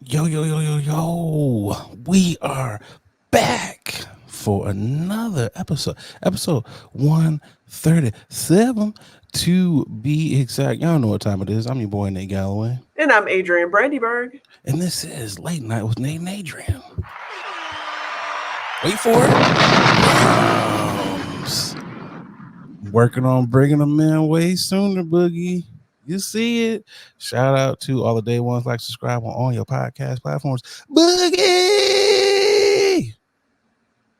Yo, yo, yo, yo, yo. We are back for another episode 137 to be exact. Y'all know what time it is. I'm your boy, Nate Galloway. And I'm Adrian Brandyberg. And this is Late Night with Nate and Adrian. Wait for it. Working on bringing them in way sooner, Boogie. You see it. Shout out to all the day ones like subscribe on all your podcast platforms. Boogie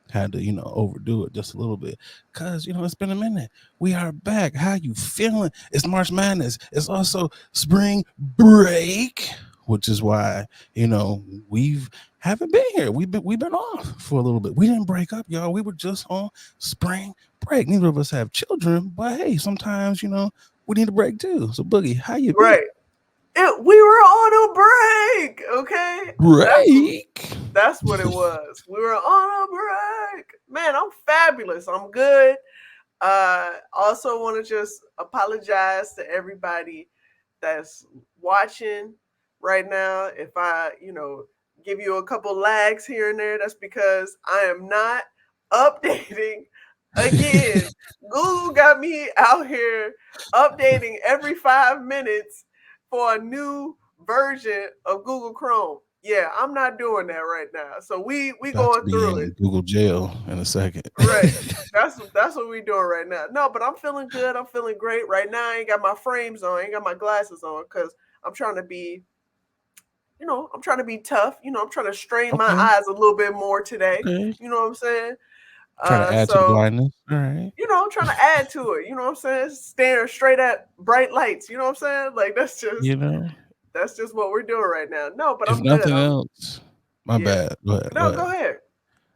had to, overdo it just a little bit. Cause it's been a minute. We are back. How you feeling? It's March Madness. It's also spring break, which is why, we've haven't been here. We've been off for a little bit. We didn't break up, y'all. We were just on spring break. Neither of us have children, but hey, sometimes, we need a break too. So Boogie, how you been? Right. We were on a break, okay? Break. That's what it was. We were on a break. Man, I'm fabulous. I'm good. Also want to just apologize to everybody that's watching right now. If I, give you a couple lags here and there, that's because I am not updating again. Google got me out here updating every 5 minutes for a new version of Google Chrome. Yeah, I'm not doing that right now. So we About to going be through it. in Google jail in a second. Right. That's what we doing right now. No, but I'm feeling good. I'm feeling great. Right now I ain't got my frames on, I ain't got my glasses on because I'm trying to be, I'm trying to be tough. I'm trying to strain my Okay. eyes a little bit more today. Okay. You know what I'm saying? Try to add to the So blindness. All right. I'm trying to add to it. You know what I'm saying? Staring straight at bright lights. You know what I'm saying? Like You know, that's just what we're doing right now. No, but if I'm good. nothing I'm else, my yeah. bad. Go ahead. Go No, ahead. go ahead.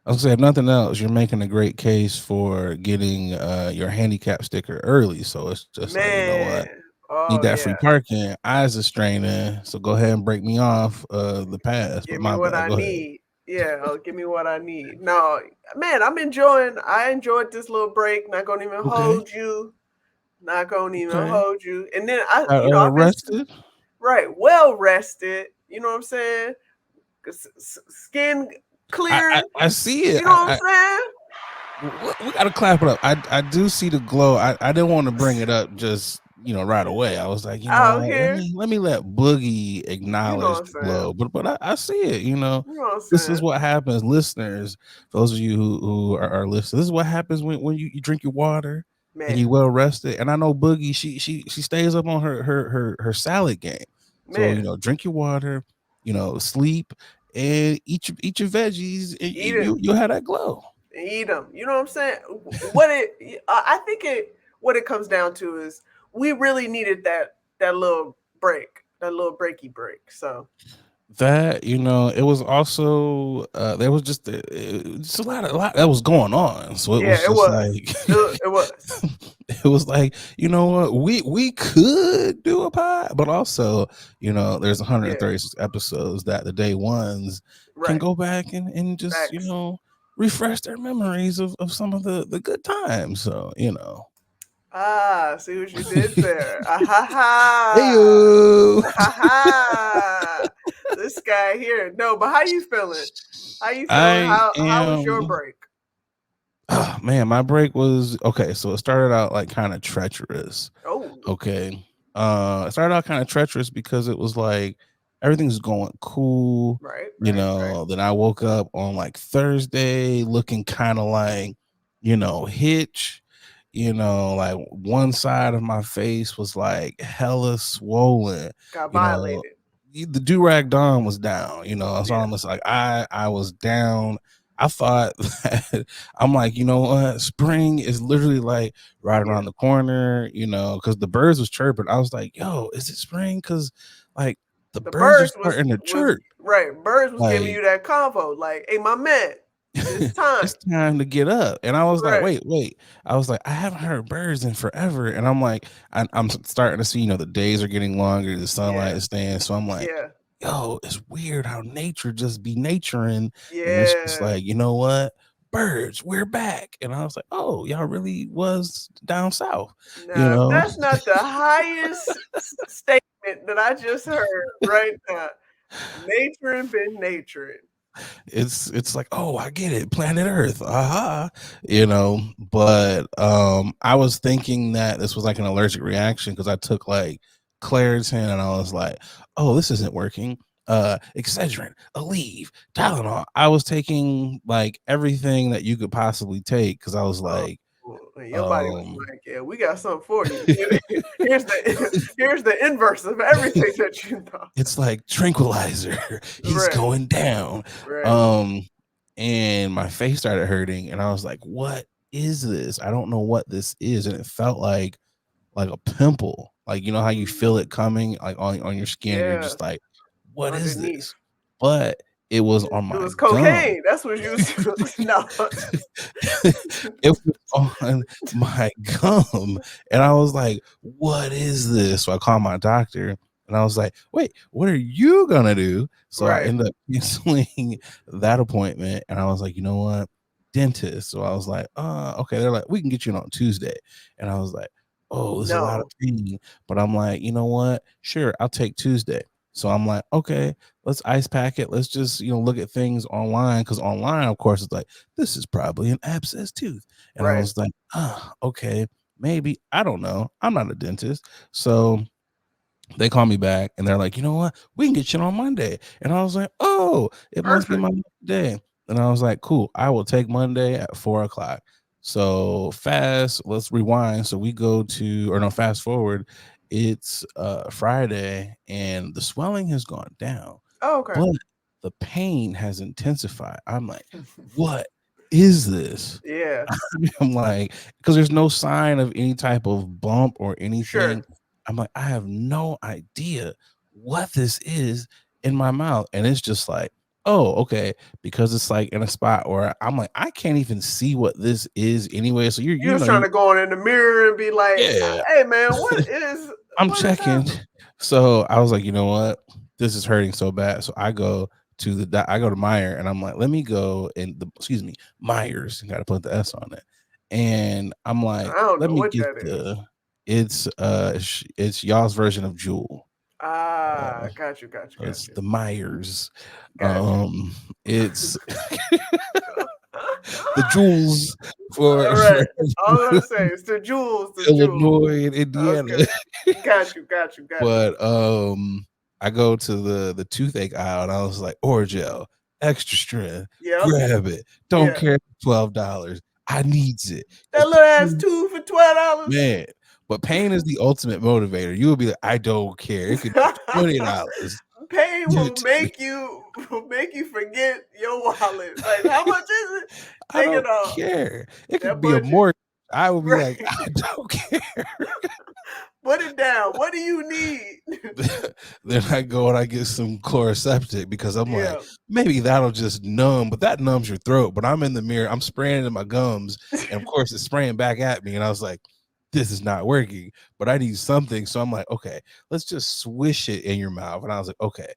I was gonna say, if nothing else, you're making a great case for getting your handicap sticker early. So it's just like, you know what? Man. Need Oh that free yeah. parking. Eyes are straining. So go ahead and break me off the pass. But Give me my what bad. I Go ahead. need. Yeah, give me what I need. No, man, I enjoyed this little break. Not gonna even Okay. hold you. Not gonna even Okay. hold you. And then I've been Rested. right, well rested. You know what I'm saying? Skin I, I clear. I see it. You know what I'm saying? We gotta clap it up. I do see the glow. I didn't want to bring it up just right away. I was like, Out what? Let here. me let Boogie You know acknowledge what I'm the saying? glow. But I see it. You know what I'm This is saying? what happens, listeners. Those of you who are listening, this is what happens when you drink your water and Man, you well rested. And I know Boogie, she stays up on her salad game. So man. drink your water, sleep and eat your veggies, and Eat it. you'll have that glow. Eat them. You know what I'm saying? I think what it comes down to is we really needed that little break, that little breaky break. So That it was also there was just a lot that was going on, so it yeah, was it just was. like It was. it was like, what, we could do a pod, but also there's Yeah. 136 episodes that the day ones can Right. go back and just Facts. refresh their memories of some of the good times. So See what you did there. Ah ha ha. hey. Ha ha. This guy here. No, but how you feeling? How you feeling? I How was your am. break? Oh, man, my break was okay. So it started out like kind of treacherous. Oh, Okay. It started out kind of treacherous because it was like everything's going cool. right, right, right. Then I woke up on like Thursday looking kind of like, Hitch. Like one side of my face was like hella swollen. Got You know, violated. the do rag Don was down. So Yeah. I'm just like I was down. I thought that I'm like, what? Spring is literally like right Yeah. around the corner, because the birds was chirping. I was like, yo, is it spring? Because like the The birds are birds was starting to was chirp. right. Birds was giving Like you that convo, like, "Hey, my man, it's time." it's time to get up. And I was like, Right. wait. I was like, I haven't heard birds in forever. And I'm like, I'm starting to see, the days are getting longer, the sunlight Yeah. is staying. So I'm like, Yeah. yo, it's weird how nature just be naturing. And it's just Yeah. like, you know what? Birds, we're back. And I was like, oh, y'all really was down south, you Now, if know? that's not the highest statement that I just heard right now, Naturing been naturing. It's like, oh, I get it, planet Earth, aha, but I was thinking that this was like an allergic reaction because I took like Claritin and I was like, oh, this isn't working. Excedrin, Aleve, Tylenol. I was taking like everything that you could possibly take because I was Oh, like, and your body was um like, "Yeah, we got something for you. Here's the here's the inverse of everything that you thought." it's like tranquilizer. He's Right, going down. right. Um, and my face started hurting, and I was like, "What is this? I don't know what this is." And it felt like a pimple. Like you know how you feel Mm, it coming like on your skin, and you're yeah, just like, "What is underneath. this?" But it was on It my was gum. cocaine. That's what you was no. It was on my gum, and I was like, "What is this?" So I called my doctor, and I was like, "Wait, what are you gonna do?" So I Right. ended up canceling that appointment, and I was like, "You know what, dentist?" So I was like, okay." They're like, "We can get you in on Tuesday," and I was like, "Oh, this is a lot of No. pain," but I'm like, "You know what? Sure, I'll take Tuesday." So I'm like, "Okay, let's ice pack it. Let's just look at things online because online, of course, it's like." This is probably an abscess tooth. And I Right. was like, okay, maybe. I don't know. I'm not a dentist. So they call me back and they're like, you know what? We can get you on Monday. And I was like, oh, it must be Perfect. my day. And I was like, cool, I will take Monday at 4 o'clock. So let's rewind. So we go to, or no, fast forward. It's Friday and the swelling has gone down, Oh, okay. but the pain has intensified. I'm like, what is this? Yeah. I'm like, because there's no sign of any type of bump or Sure. anything. I'm like, I have no idea what this is in my mouth. And it's just like, oh, okay. Because it's like in a spot where I'm like, I can't even see what this is anyway. So You was trying to go on in the mirror and be like, yeah, "Hey, man, I'm what is checking. happening?" So I was like, you know what? This is hurting so bad. So I go to Meyer and I'm like, let me go and excuse me, Myers. Got to put the S on it. And I'm like, I don't let know me what get that is. it's y'all's version of Jewel. Ah, got you, got you, So got it's you, the Myers. got you. It's the jewels for All for right. I was gonna say it's the jewels, the jewels. Illinois and Indiana. Okay. Got you, got you, got you. But I go to the toothache aisle and I was like, Orgel, extra strength, Yep. grab it. Don't Yeah. care if it's $12. I needs it. Because That little ass pain, two for $12. man, but pain is the ultimate motivator. You will be like, I don't care. It could be $20. Pain Give it to me. will make you forget your wallet. Like, how much is it? I Take it don't off. care. It could That be a budget. more I would be like, Right. I don't care. Put it down. What do you need? Then I go and I get some Chloraseptic because I'm like, Yeah. maybe that'll just numb, but that numbs your throat. But I'm in the mirror, I'm spraying it in my gums, and of course it's spraying back at me. And I was like, this is not working, but I need something. So I'm like, okay, let's just swish it in your mouth. And I was like, okay,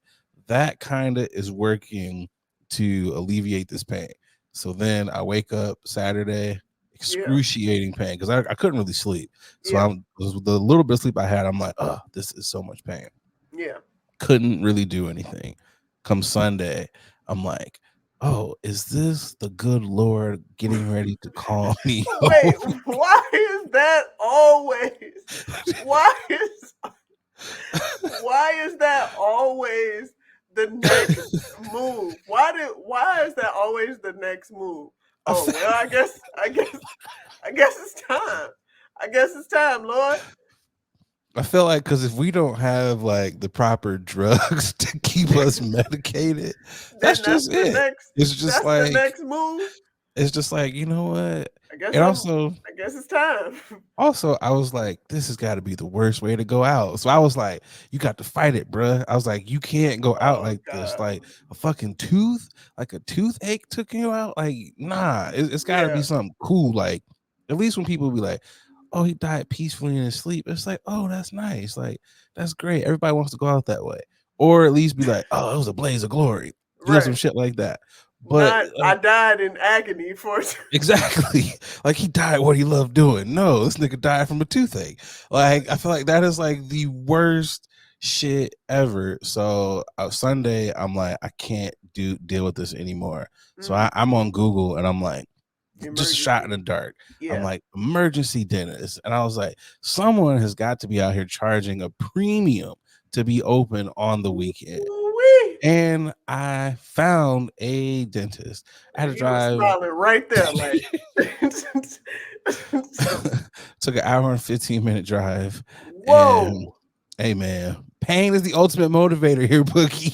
that kind of is working to alleviate this pain. So then I wake up Saturday, Yeah. excruciating pain because I couldn't really sleep. So Yeah. the little bit of sleep I had, I'm like, oh, this is so much pain. Yeah. Couldn't really do anything. Come Sunday, I'm like, oh, is this the good Lord getting ready to call me Wait, home? why is that always? Why is that always the next move? Why is that always the next move? I Oh feel, well, I guess it's time. I guess it's time, Lord. I feel like because if we don't have like the proper drugs to keep us medicated, that's Then just it. It's just that's the like next move. you know what? I guess And I'm also I guess it's time. Also, I was like, this has got to be the worst way to go out. So I was like, you got to fight it, bruh. I was like, you can't go out Oh like this. God. Like a fucking tooth, like a toothache took you out. Like, nah, it's got to be Yeah. something cool. Like, at least when people be like, oh, he died peacefully in his sleep, it's like, oh, that's nice. Like, that's great. Everybody wants to go out that way. Or at least be like, oh, it was a blaze of glory. Some Right. shit like that. But Not I like, died in agony for exactly. Like he died what he loved doing. No, this nigga died from a toothache. Like I feel like that is like the worst shit ever. So Sunday, I'm like, I can't deal with this anymore. So Mm, I'm on Google and I'm like, just a shot in emergency. the dark. I'm Yeah. like, emergency dentist. And I was like, someone has got to be out here charging a premium to be open on the weekend. Ooh-wee. And I found a dentist. I had to He was drive. smiling right there, like. Took an hour and 15-minute drive. And Whoa. hey, man, pain is the ultimate motivator here, Bookie.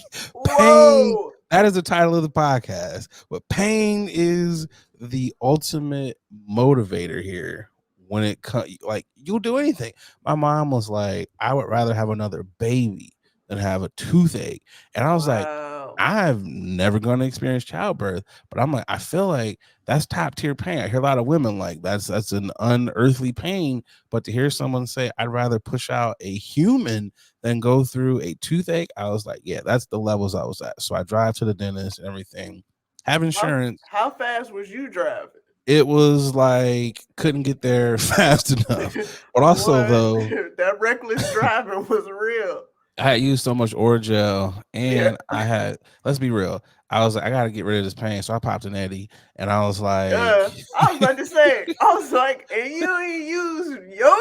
Pain. Whoa. That is the title of the podcast. But pain is the ultimate motivator here when it comes. Like, you'll do anything. My mom was like, I would rather have another baby than have a toothache. And I was like, Wow. I've never going to experience childbirth, but I'm like, I feel like that's top tier pain. I hear a lot of women like that's an unearthly pain, but to hear someone say I'd rather push out a human than go through a toothache, I was like, yeah, that's the levels I was at. So I drive to the dentist and everything, have How, insurance. how fast was you driving? It was like couldn't get there fast enough, but also Boy, though that reckless driving was real. I had used so much Orgel, Yeah. and I had, let's be real, I was like, I gotta get rid of this pain. So I popped an Eddie and I was like, I was about to say, I was like, and you ain't use your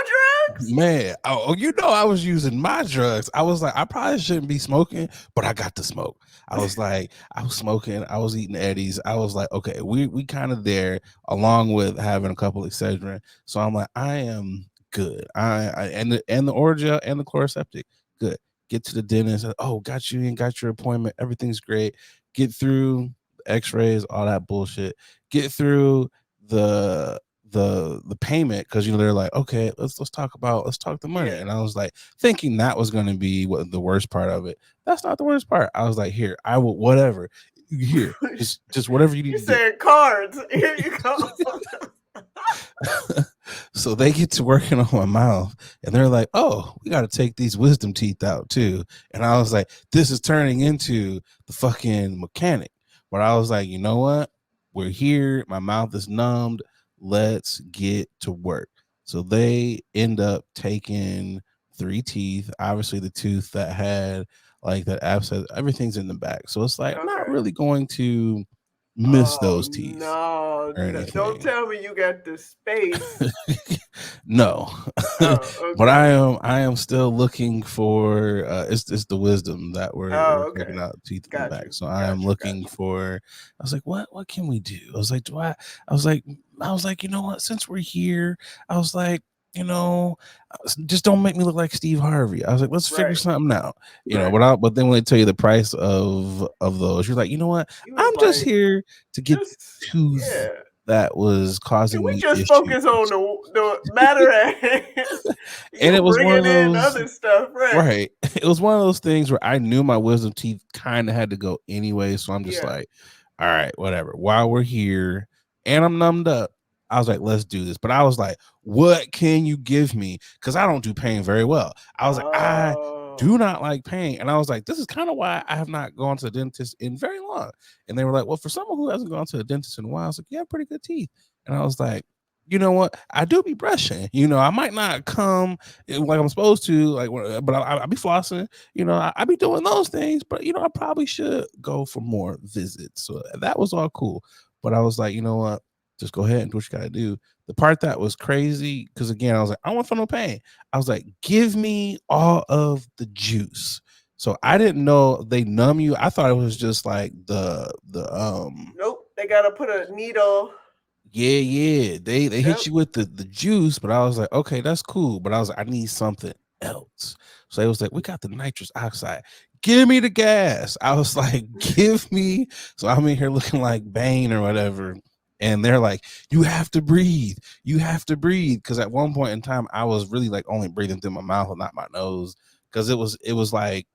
drugs? man, I was using my drugs. I was like, I probably shouldn't be smoking, but I got to smoke. I was like, I was smoking, I was eating Eddies. I was like, okay, we kind of there, along with having a couple of Excedrin. So I'm like, I am good. And the Orgel and the Chloroseptic, good. Get to the dentist. Oh, got you in, got your appointment. Everything's great. Get through the X-rays, all that bullshit. Get through the the payment, because they're like, okay, let's talk the money. Yeah. And I was like, thinking that was going to be what the worst part of it. That's not the worst part. I was like, here, I will, whatever, here, just whatever you need You to do. said cards. Here you go. So they get to working on my mouth and they're like, oh, we got to take these wisdom teeth out too. And I was like, this is turning into the fucking mechanic. But I was like, you know what, we're here, my mouth is numbed, let's get to work. So they end up taking 3 teeth, obviously the tooth that had like that abscess, everything's in the back, so it's like I'm not Okay. really going to miss Oh those teeth no. or Don't anything. tell me you got the space. No. Oh, But okay. I am still looking for it's the wisdom that we're Oh, okay. taking out teeth in the Got back. you. So I am Got you. Got looking for, I was like, what can we do? I was like, I was like, you know what, since we're here, I was like, you know, just don't make me look like Steve Harvey. I was like, let's you. figure Right. something out, Right. but then when they tell you the price of those, you're like, you know what? He was I'm just like, here to get just tooth yeah. that was Can causing we me just issues. focus on the matter at hand? And You it was one bringing of in those, other stuff, right? right. It was one of those things where I knew my wisdom teeth kind of had to go anyway. So I'm just Yeah. like, all right, whatever. While we're here and I'm numbed up, I was like, let's do this. But I was like, what can you give me? Because I don't do pain very well. I was like, I do Oh, not like pain. And I was like, this is kind of why I have not gone to the dentist in very long. And they were like, well, for someone who hasn't gone to the dentist in a while, I was like, you have pretty good teeth. And I was like, you know what? I do be brushing. I might not come like I'm supposed to, like, but I be flossing. I be doing those things. But I probably should go for more visits. So that was all cool. But I was like, you know what? Just go ahead and do what you gotta do. The part that was crazy, because again, I was like, I don't want to feel no pain. I was like, give me all of the juice. So I didn't know they numb you. I thought it was just like the nope. They gotta put a needle. yeah. They hit Yep. you with the juice, but I was like, okay, that's cool. But I was like, I need something else. So they was like, we got the nitrous oxide. Give me the gas. I was like, give me. So I'm in here looking like Bane or whatever. And they're like, you have to breathe. You have to breathe. Cause at one point in time, I was really like only breathing through my mouth and not my nose. Cause it was like,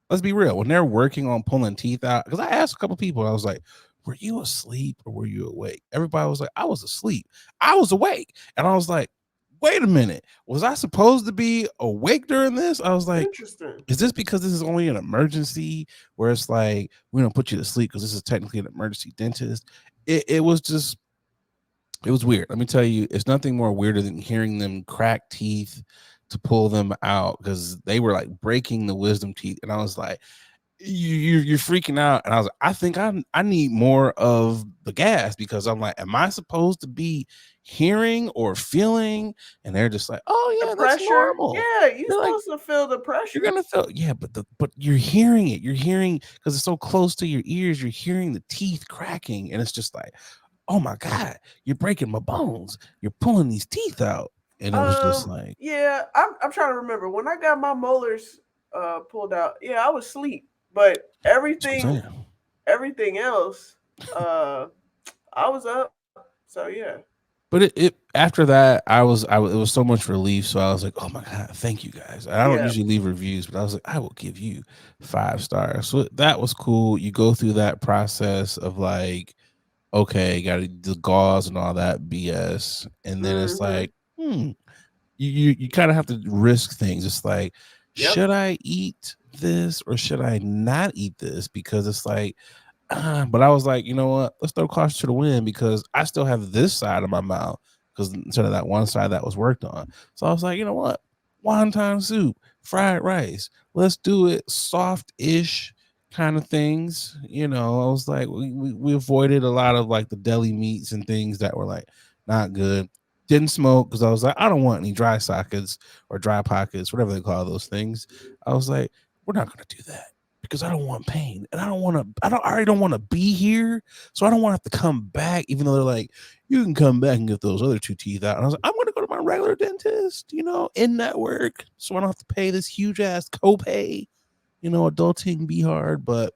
let's be real, when they're working on pulling teeth out, because I asked a couple people, I was like, were you asleep or were you awake? Everybody was like, I was asleep. I was awake. And I was like, wait a minute, was I supposed to be awake during this? I was like, Interesting. is this because this is only an emergency where it's like we don't put you to sleep because this is technically an emergency dentist? It was just, it was weird. Let me tell you, it's nothing more weirder than hearing them crack teeth, to pull them out because they were like breaking the wisdom teeth, and I was like, you're freaking out. And I was like, I think I need more of the gas, because I'm like, am I supposed to be hearing or feeling? And they're just like, oh The yeah, that's pressure. normal. Yeah, you're They're like, supposed to feel the you're pressure. gonna feel, yeah, but you're hearing it. You're hearing, because it's so close to your ears. You're hearing the teeth cracking, and it's just like, oh my god, you're breaking my bones. You're pulling these teeth out, and it was just like, Yeah, I'm trying to remember when I got my molars pulled out. Yeah, I was asleep, but that's what I'm saying. everything else, uh, I was up. So yeah, But it after that, it was so much relief. So I was like, oh my god, thank you guys. I don't yeah. usually leave reviews, but I was like, I will give you 5 stars. So that was cool. You go through that process of like, okay, got the gauze and all that BS, and then it's Mm-hmm. like, you kind of have to risk things. It's like, Yep. should I eat this or should I not eat this? Because it's like, but I was like, you know what? Let's throw caution to the wind, because I still have this side of my mouth, because instead of that one side that was worked on. So I was like, you know what? Wonton soup, fried rice. Let's do it soft-ish kind of things. I was like, we avoided a lot of like the deli meats and things that were like not good. Didn't smoke because I was like, I don't want any dry sockets or dry pockets, whatever they call those things. I was like, we're not gonna do that, because I don't want pain, and I already don't want to be here. So I don't want to have to come back, even though they're like, you can come back and get those other 2 teeth out. And I was like, I'm going to go to my regular dentist, in network. So I don't have to pay this huge ass copay. Adulting be hard, but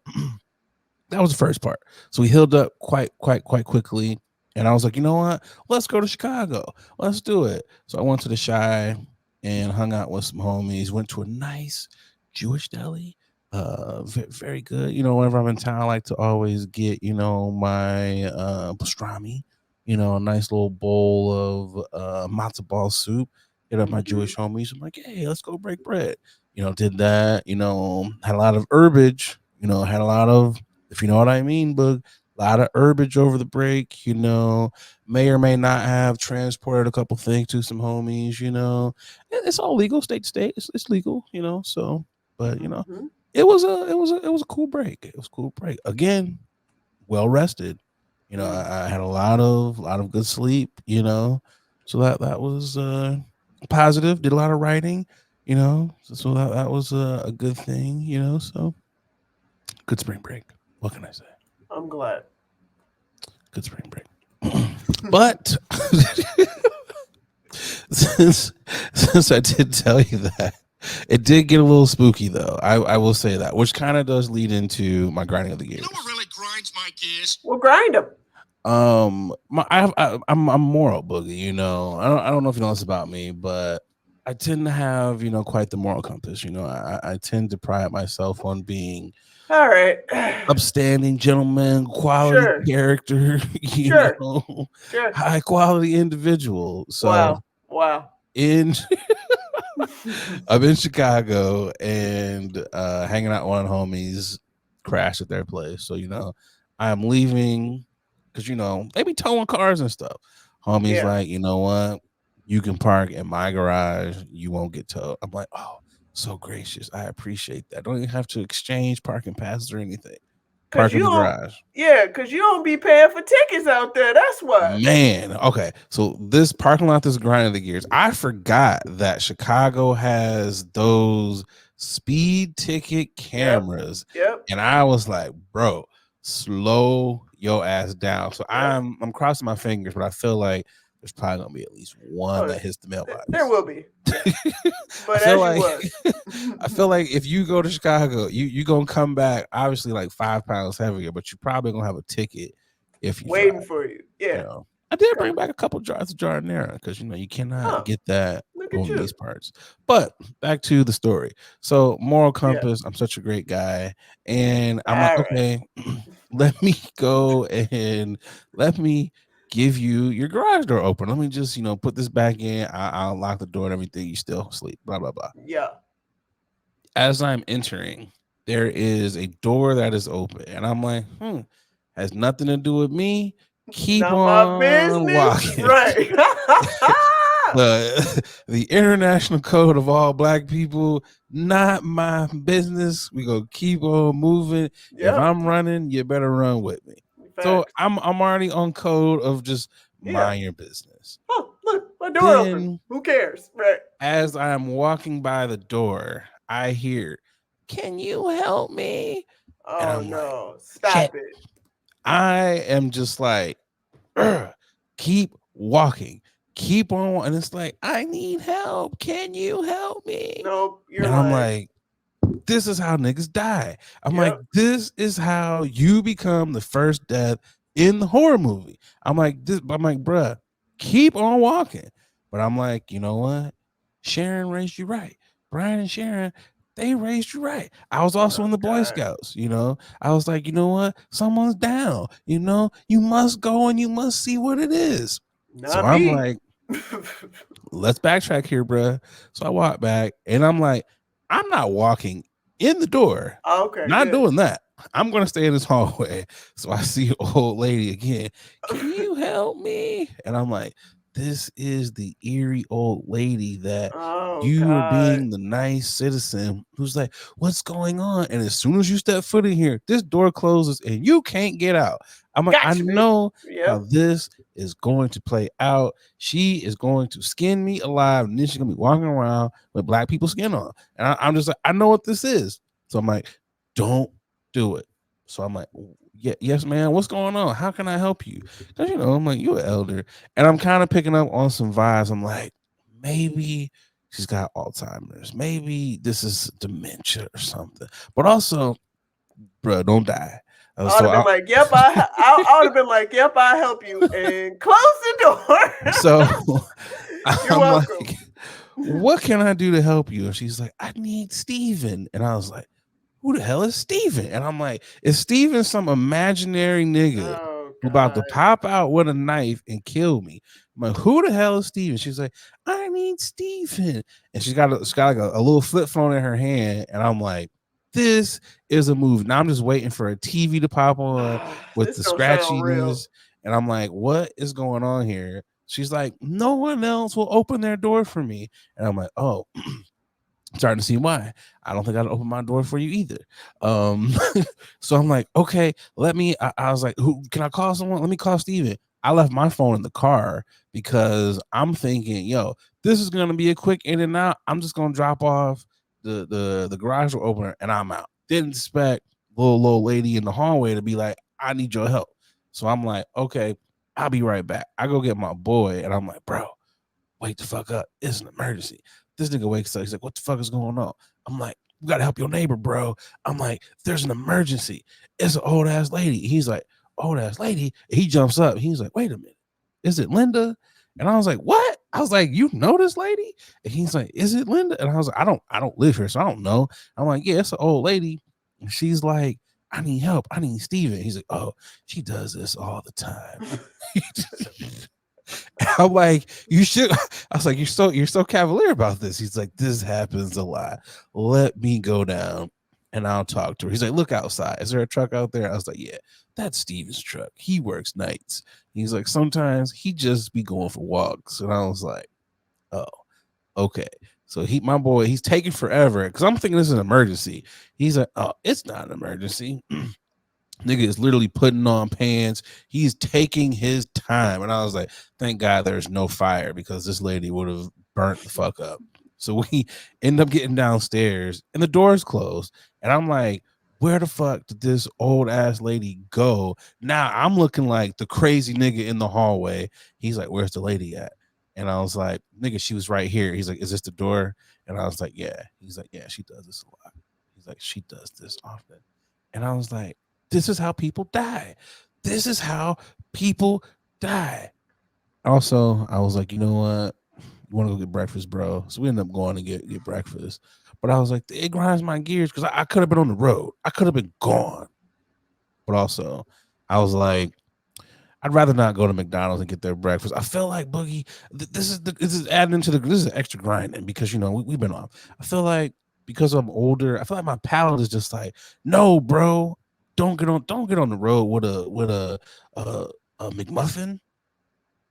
that was the first part. So we healed up quite quickly. And I was like, you know what? Let's go to Chicago. Let's do it. So I went to the Shy and hung out with some homies. Went to a nice Jewish deli. Very good. Whenever I'm in town, I like to always get, my pastrami. A nice little bowl of matzo ball soup. Hit up my Mm-hmm. Jewish homies. I'm like, hey, let's go break bread. Did that. Had a lot of herbage. Had a lot of, if you know what I mean, but a lot of herbage over the break. May or may not have transported a couple things to some homies. It's all legal, state to state. It's legal. So, but Mm-hmm. it was a cool break. It was a cool break. Again, well rested. Mm. I had a lot of good sleep. So that was positive. Did a lot of writing. So that was a good thing. So good spring break. What can I say? I'm glad. Good spring break. But since since I did tell you that, it did get a little spooky though. I will say that, which kind of does lead into my grinding of the gears. What really grinds my gears? We'll grind them. I'm moral boogie. I don't know if you know this about me, but I tend to have quite the moral compass. I tend to pride myself on being All right. upstanding gentleman, quality Sure. character, Sure. Sure. high quality individual. So Wow. Wow. in I'm in Chicago and hanging out with one of the homies, crashed at their place. So I'm leaving because they be towing cars and stuff. Homies Yeah. like, you know what? You can park in my garage. You won't get towed. I'm like, oh, so gracious. I appreciate that. Don't even have to exchange parking passes or anything. Cause Park in you the don't. garage. Yeah, cause you don't be paying for tickets out there. That's why. Man, okay. So this parking lot is grinding the gears. I forgot that Chicago has those speed ticket Yep. cameras, Yep. and I was like, bro, slow your ass down. So Yep. I'm crossing my fingers, but I feel like there's probably gonna be at least one Oh, that hits the there mailbox. will be. Yeah. I But feel as you like was. I feel like if you go to Chicago, you gonna come back obviously like 5 pounds heavier, but you probably gonna have a ticket if you drive. Waiting for you. Yeah. I did Okay. bring back a couple jars of jardinera because you cannot Oh, get that look at on you. these parts. But back to the story. So moral Yeah. compass, I'm such a great guy, and I'm like, All right. okay, let me go and let me give you your garage door open. Let me just put this back in. I'll lock the door and everything. You still sleep. Blah blah blah. Yeah. As I'm entering, there is a door that is open, and I'm like, has nothing to do with me. Keep Not my on business. walking. Right. the international code of all black people, not my business. We gonna keep on moving. If Yep. I'm running, you better run with me. So Facts. I'm already on code of just Yeah. mind your business. Oh, look, my door open. Then Who cares? Right. as I'm walking by the door, I hear, "Can you help me?" And Oh I'm like, no. shit. Stop it. I am just like, "Ugh, keep walking, keep on." And it's like, "I need help. Can you help me?" Nope. You're And I'm lying. like, this is how niggas die. I'm like, Yep. this is how you become the first death in the horror movie. I'm like, bruh, keep on walking. But I'm like, you know what? Sharon raised you right. Brian and Sharon, they raised you right. I was also in Oh the Boy God. Scouts, I was like, you know what? Someone's down, you must go and you must see what it is. So Not I'm me. like, let's backtrack here, bruh. So I walk back and I'm like, I'm not walking in the door. Okay. Not Good. doing that. I'm gonna stay in this hallway. So I see an old lady again. Can you help me? And I'm like, this is the eerie old lady that Oh you are God. being the nice citizen who's like, what's going on? And as soon as you step foot in here, this door closes and you can't get out. I'm like, I Gotcha, bitch. know how Yep. this is going to play out. She is going to skin me alive, and then she's gonna be walking around with black people's skin on. And I'm just like, I know what this is. So I'm like, don't do it. So I'm like, yeah, yes, man. What's going on? How can I help you? Because I'm like, you're an elder, and I'm kind of picking up on some vibes. I'm like, maybe she's got Alzheimer's. Maybe this is dementia or something. But also, bro, don't die. I would So have been I, like, "Yep, I would have been like, "Yep, I help you," and close the so door. You're I'm welcome. like, what can I do to help you? And she's like, I need Steven. And I was like, who the hell is Steven? And I'm like, is Steven some imaginary nigga Oh who about to God. pop out with a knife and kill me? I'm like, who the hell is Steven? She's like, I need Steven. And she's got like a little flip phone in her hand. And I'm like, this is a movie. Now I'm just waiting for a TV to pop on with This the don't sound real. scratchiness. And I'm like, what is going on here? She's like, no one else will open their door for me. And I'm like, oh, starting to see why. I don't think I'd open my door for you either. Um, so I'm like, okay, I was like, who can I call someone? Let me call Steven. I left my phone in the car because I'm thinking, yo, this is gonna be a quick in and out. I'm just gonna drop off the garage door opener and I'm out. Didn't expect little lady in the hallway to be like, I need your help. So I'm like, okay, I'll be right back. I go get my boy and I'm like, bro, wake the fuck up. It's an emergency. This nigga wakes up. He's like, what the fuck is going on? I'm like, you gotta help your neighbor, bro. I'm like, there's an emergency. It's an old ass lady. He's like, old ass lady. He jumps up. He's like, wait a minute. Is it Linda? And I was like, what? I was like, you know this lady? And he's like, is it Linda? And I was like, I don't live here, so I don't know. I'm like, yeah, it's an old lady. And she's like, I need help. I need Steven. He's like, oh, she does this all the time. I'm like, you should. I was like, you're so cavalier about this. He's like, this happens a lot. Let me go down and I'll talk to her. He's like, look outside. Is there a truck out there? I was like, yeah, that's Steven's truck. He works nights. He's like, sometimes he just be going for walks. And I was like, oh, okay. So my boy, he's taking forever because I'm thinking this is an emergency. He's like, oh, it's not an emergency. Nigga is literally putting on pants. He's taking his time. And I was like, thank God there's no fire because this lady would have burnt the fuck up. So we end up getting downstairs and the door's closed. And I'm like, where the fuck did this old ass lady go? Now I'm looking like the crazy nigga in the hallway. He's like, where's the lady at? And I was like, nigga, she was right here. He's like, is this the door? And I was like, yeah. He's like, yeah, she does this a lot. He's like, she does this often. And I was like, this is how people die. This is how people die. Also, I was like, you know what? You want to go get breakfast, bro? So we ended up going to get breakfast. But I was like, it grinds my gears because I could have been on the road. I could have been gone. But also, I was like, I'd rather not go to McDonald's and get their breakfast. I feel like Boogie. This is adding into this is extra grinding because we've been off. I feel like because I'm older, I feel like my palate is just like, no, bro, don't get on the road with a McMuffin.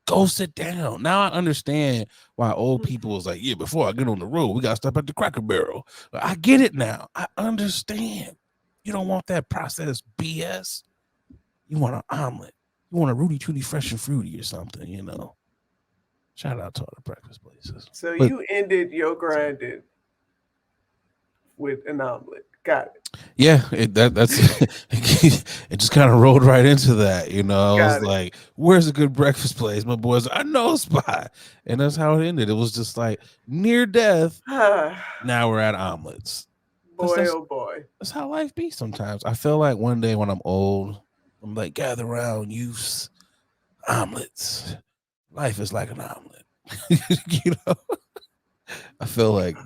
Go sit down. Now I understand why old people was like, yeah, before I get on the road, we gotta stop at the Cracker Barrel. I get it now. I understand. You don't want that processed BS. You want an omelet. You want a Rudy Tooty fresh and fruity or something, you know. Shout out to all the breakfast places. So But you ended your grinding with an omelet. Got yeah, that's it just kind of rolled right into that, you know. I was Got like, where's a good breakfast place? My boys, I know a spot. And that's how it ended. It was just like near death. it. Now we're at omelets. Cause Boy, oh boy. that's how life be sometimes. I feel like one day when I'm old, I'm like, gather around, use omelets. Life is like an omelet. You know, I feel like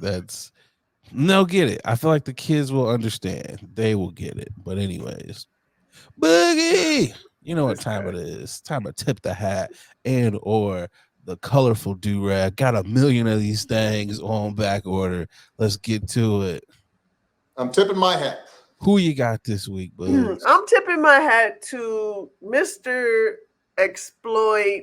they'll get it. I feel like the kids will understand. They will get it. But anyways, Boogie, you know what This time guy. it is. Time to tip the hat and or the colorful do rag. Got a million of these things on back order. Let's get to it. I'm tipping my hat. Who you got this week, Bugs? I'm tipping my hat to Mr. Exploit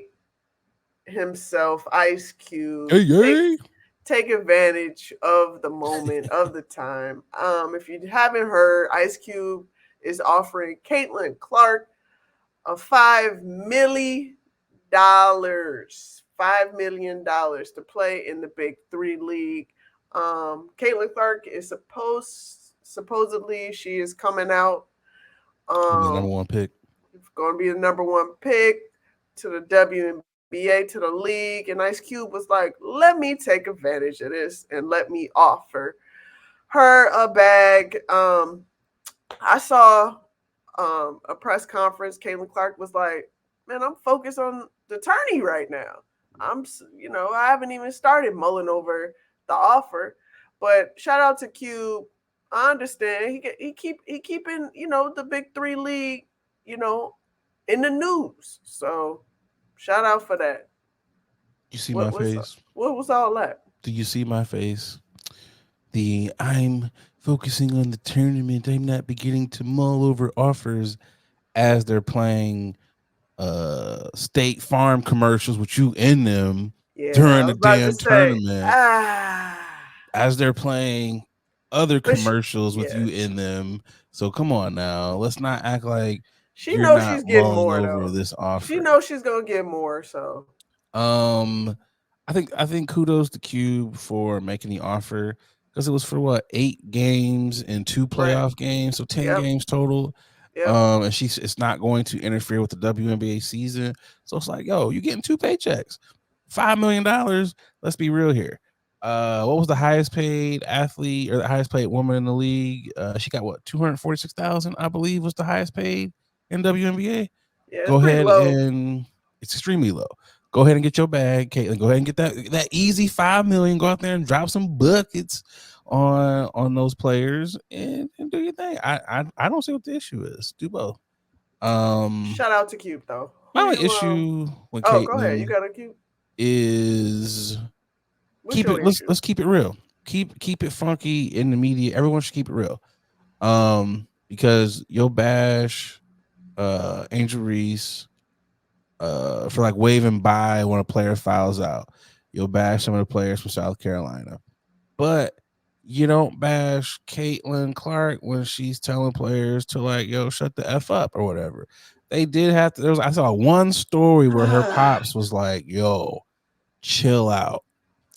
himself, Ice Cube. Hey, hey. Take advantage of the moment, of the time. If you haven't heard, Ice Cube is offering Caitlin Clark a $5 million, $5 million to play in the Big Three League. Caitlin Clark is supposedly she is coming out. Gonna be the number Um, one pick. going to be the number one pick to the WNBA, to the league. And Ice Cube was like, let me take advantage of this and let me offer her a bag. I saw a press conference. Caitlin Clark was like, man, I'm focused on the tourney right now. I haven't even started mulling over the offer. But shout out to Cube. I understand he keeping the Big Three League you know in the news. So shout out for that. You see What my was face? what was all that? Do you see my face? The I'm focusing on the tournament. I'm not beginning to mull over offers as they're playing State Farm commercials with you in them Yeah, during I the was about to damn say tournament, as they're playing other but commercials with you yes, in them. So come on now, let's not act like she you're knows not she's getting mulling more over though. this She offer. knows she's gonna get more. So Um, I think kudos to Cube for making the offer because it was for what 8 games and 2 playoff right, games, so 10 yep, games total. yep. And it's not going to interfere with the WNBA season, so it's like, yo, you're getting 2 paychecks, $5 million. Let's be real here. What was the highest paid athlete or the highest paid woman in the league? She got what 246,000, I believe, was the highest paid in WNBA. Yeah, it's Go pretty ahead low. and it's extremely low. Go ahead and get your bag, Caitlin. Go ahead and get that easy 5 million. Go out there and drop some buckets on those players and do your thing. I don't see what the issue is. Do both. Um, Shout out to Cube though. my Who only you issue with Oh, go ahead. You Caitlin got a Cube. is What's your let's issue? let's keep it real. Keep it funky in the media. Everyone should keep it real. Because you'll bash Angel Reese for like waving by when a player fouls out. You'll bash some of the players from South Carolina, but you don't bash Caitlin Clark when she's telling players to like, yo, shut the F up or whatever. They did have to. I saw one story where her pops was like, yo, chill out.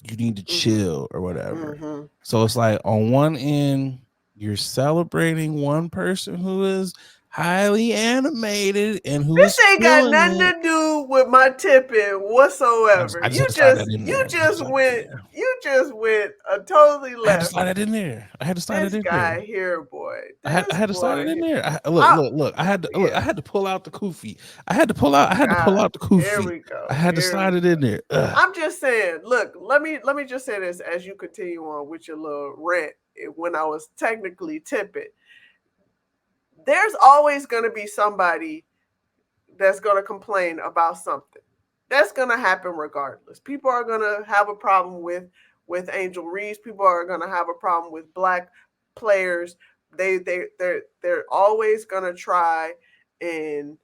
You need to Mhm. chill or whatever. Mhm. So it's like on one end, you're celebrating one person who is highly animated and who This is ain't got feeling nothing it. to do with my tipping whatsoever. I just had to slide that in You there. I had to just slide that in went there. a totally I had to left. slide that in there. I had to slide This it in there. guy here, boy. I This had to slide it boy in here. there. I, Look. I yeah. had to pull out the kufi. I had to pull out. I had to pull God, out the here kufi. we I go. had to Here we slide it go. in there. Ugh. I'm just saying. Look, let me just say this as you continue on with your little rant. When I was technically tipping, there's always going to be somebody that's going to complain about something. That's going to happen regardless. People are going to have a problem with Angel Reese. People are going to have a problem with black players. They're always going to try and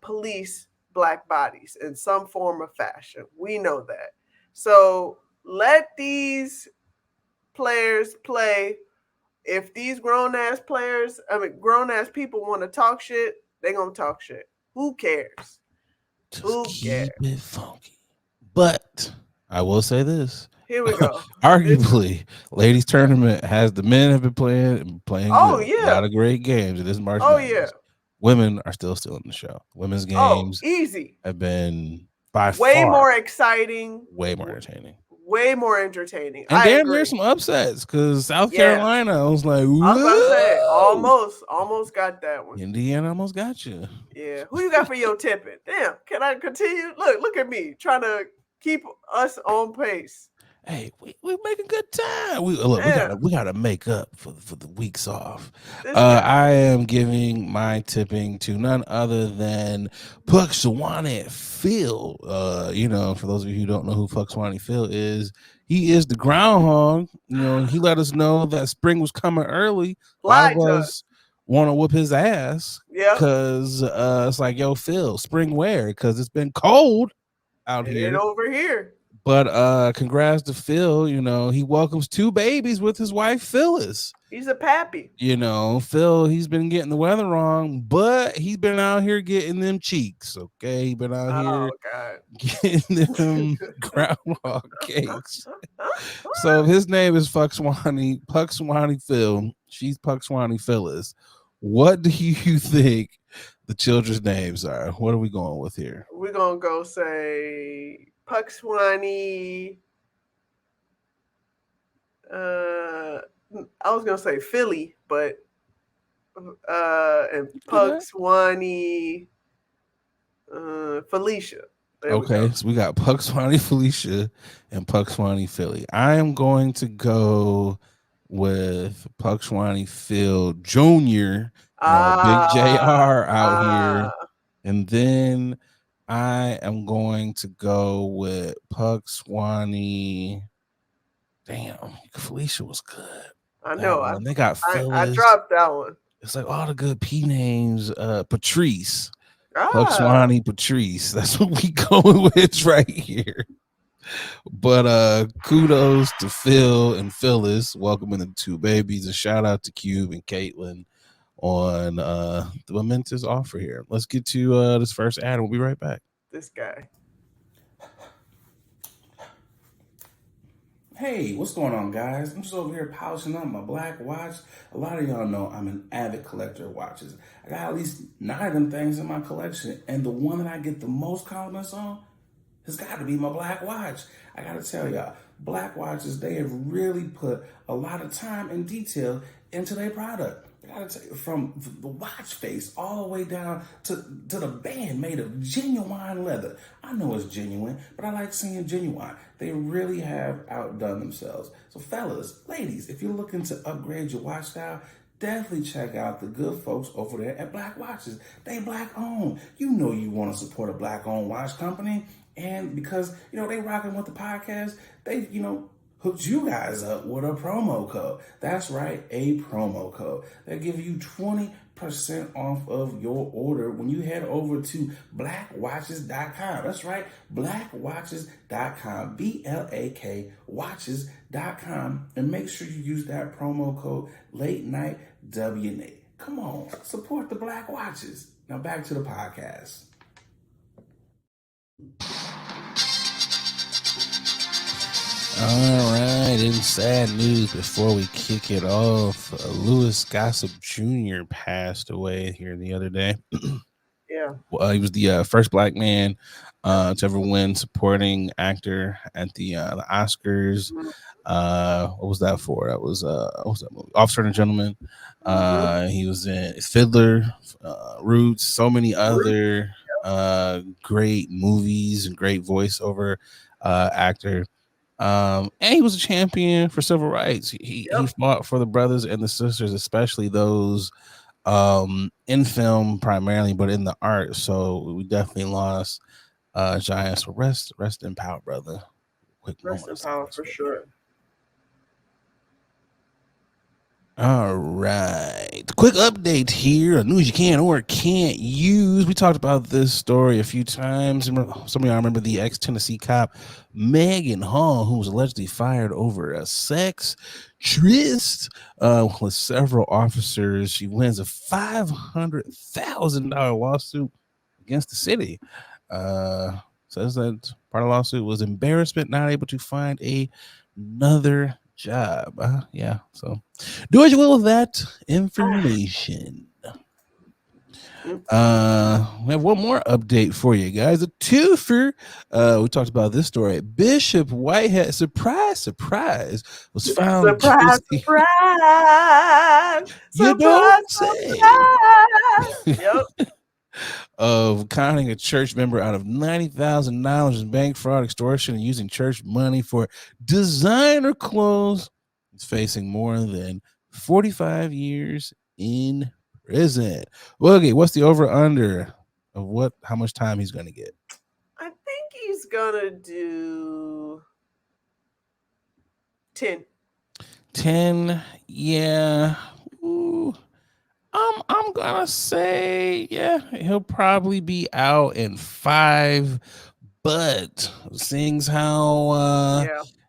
police black bodies in some form or fashion. We know that. So let these players play. If these grown ass people want to talk shit, they gonna talk shit. Who cares? Just Who cares? keep it funky. But I will say this. Here we go. This, Arguably, ladies tournament has the men have been playing oh good. A yeah, lot of great games. It is March oh yeah, Madness. Women are still in the show. Women's oh games easy. have been by Way far more exciting, way more entertaining. way more entertaining. And I damn near agree. some upsets because South Yeah, Carolina, I was like, I was about to say whoa. almost got that one. Indiana almost got you. Yeah, who you got for your tipping? Damn, can I continue? Look at me trying to keep us on pace. Hey, we making good time. We look, Damn, we gotta make up for the weeks off. this guy. I am giving my tipping to none other than Puxawani Phil. For those of you who don't know who Puxawani Phil is, he is the groundhog. He let us know that spring was coming early. A lot of Lied to us. us want to whoop his ass Yep, because it's like, yo, Phil, spring where? Because it's been cold out it ain't here. over here. But congrats to Phil. He welcomes 2 babies with his wife Phyllis. He's a pappy. Phil, he's been getting the weather wrong, but he's been out here getting them cheeks. Okay, he been out here Oh God. getting them groundhog cakes. So if his name is Puxawani Phil, she's Puxawani Phyllis. What do you think the children's names are? What are we going with here? We're gonna go say Puxwani. I was gonna say Philly, but and Puxwani Felicia. There we Okay, go. so we got Puxawani Felicia and Puxawani Philly. I am going to go with Puxawani Phil Jr., Big JR out here. And then I am going to go with Puxawani. Damn, Felicia was good. I That know. one. They got I Phyllis. dropped that one. It's like all the good P names. Patrice. Ah, Puxawani Patrice. That's what we going with right here. But kudos to Phil and Phyllis welcoming the 2 babies. A shout out to Cube and Caitlin on the momentous offer here. Let's get to this first ad and we'll be right back. this guy. Hey, what's going on, guys? I'm just over here polishing up my black watch. A lot of y'all know I'm an avid collector of watches. I got at least 9 of them things in my collection, and the one that I get the most compliments on has got to be my black watch. I got to tell y'all, black watches, they have really put a lot of time and detail into their product. I gotta tell you, from the watch face all the way down to the band made of genuine leather. I know it's genuine, but I like seeing genuine. They really have outdone themselves. So fellas, ladies, if you're looking to upgrade your watch style, definitely check out the good folks over there at Black Watches. They black owned. You know you want to support a black owned watch company. And because, they rocking with the podcast, they, hooked you guys up with a promo code. That's right, a promo code. They'll give you 20% off of your order when you head over to blackwatches.com. That's right, blackwatches.com, BLAK watches.com, and make sure you use that promo code late night WNA. Come on, support the Black Watches. Now back to the podcast. All right, in sad news before we kick it off, Louis Gossett Jr. passed away here the other day. Yeah. He was the first black man to ever win supporting actor at the Oscars. What was that for? That was what was that movie? Officer and a Gentleman. He was in Fiddler, Roots, so many other great movies and great voiceover actor. And he was a champion for civil rights. He fought for the brothers and the sisters, especially those in film primarily, but in the art. So we definitely lost Giants. So rest in power, brother. Quick Rest in moment. power for sure. All right. Quick update here. News you can or can't use. We talked about this story a few times. Some of y'all remember the ex-Tennessee cop Megan Hall, who was allegedly fired over a sex tryst with several officers. She wins a $500,000 lawsuit against the city. Says that part of the lawsuit was embarrassment, not able to find another job. Yeah, so do what you will with that information. Mm. We have one more update for you guys. A twofer. We talked about this story. Bishop Whitehead, surprise, was found Surprise, guilty. surprise, You surprise, don't say. surprise. Yep. Of conning a church member out of $90,000 in bank fraud, extortion, and using church money for designer clothes. He's facing more than 45 years in prison. Well, okay, what's the over under of how much time he's going to get? I think he's gonna do 10. 10. Yeah. Ooh. I'm gonna say, yeah, he'll probably be out in 5. But seeing how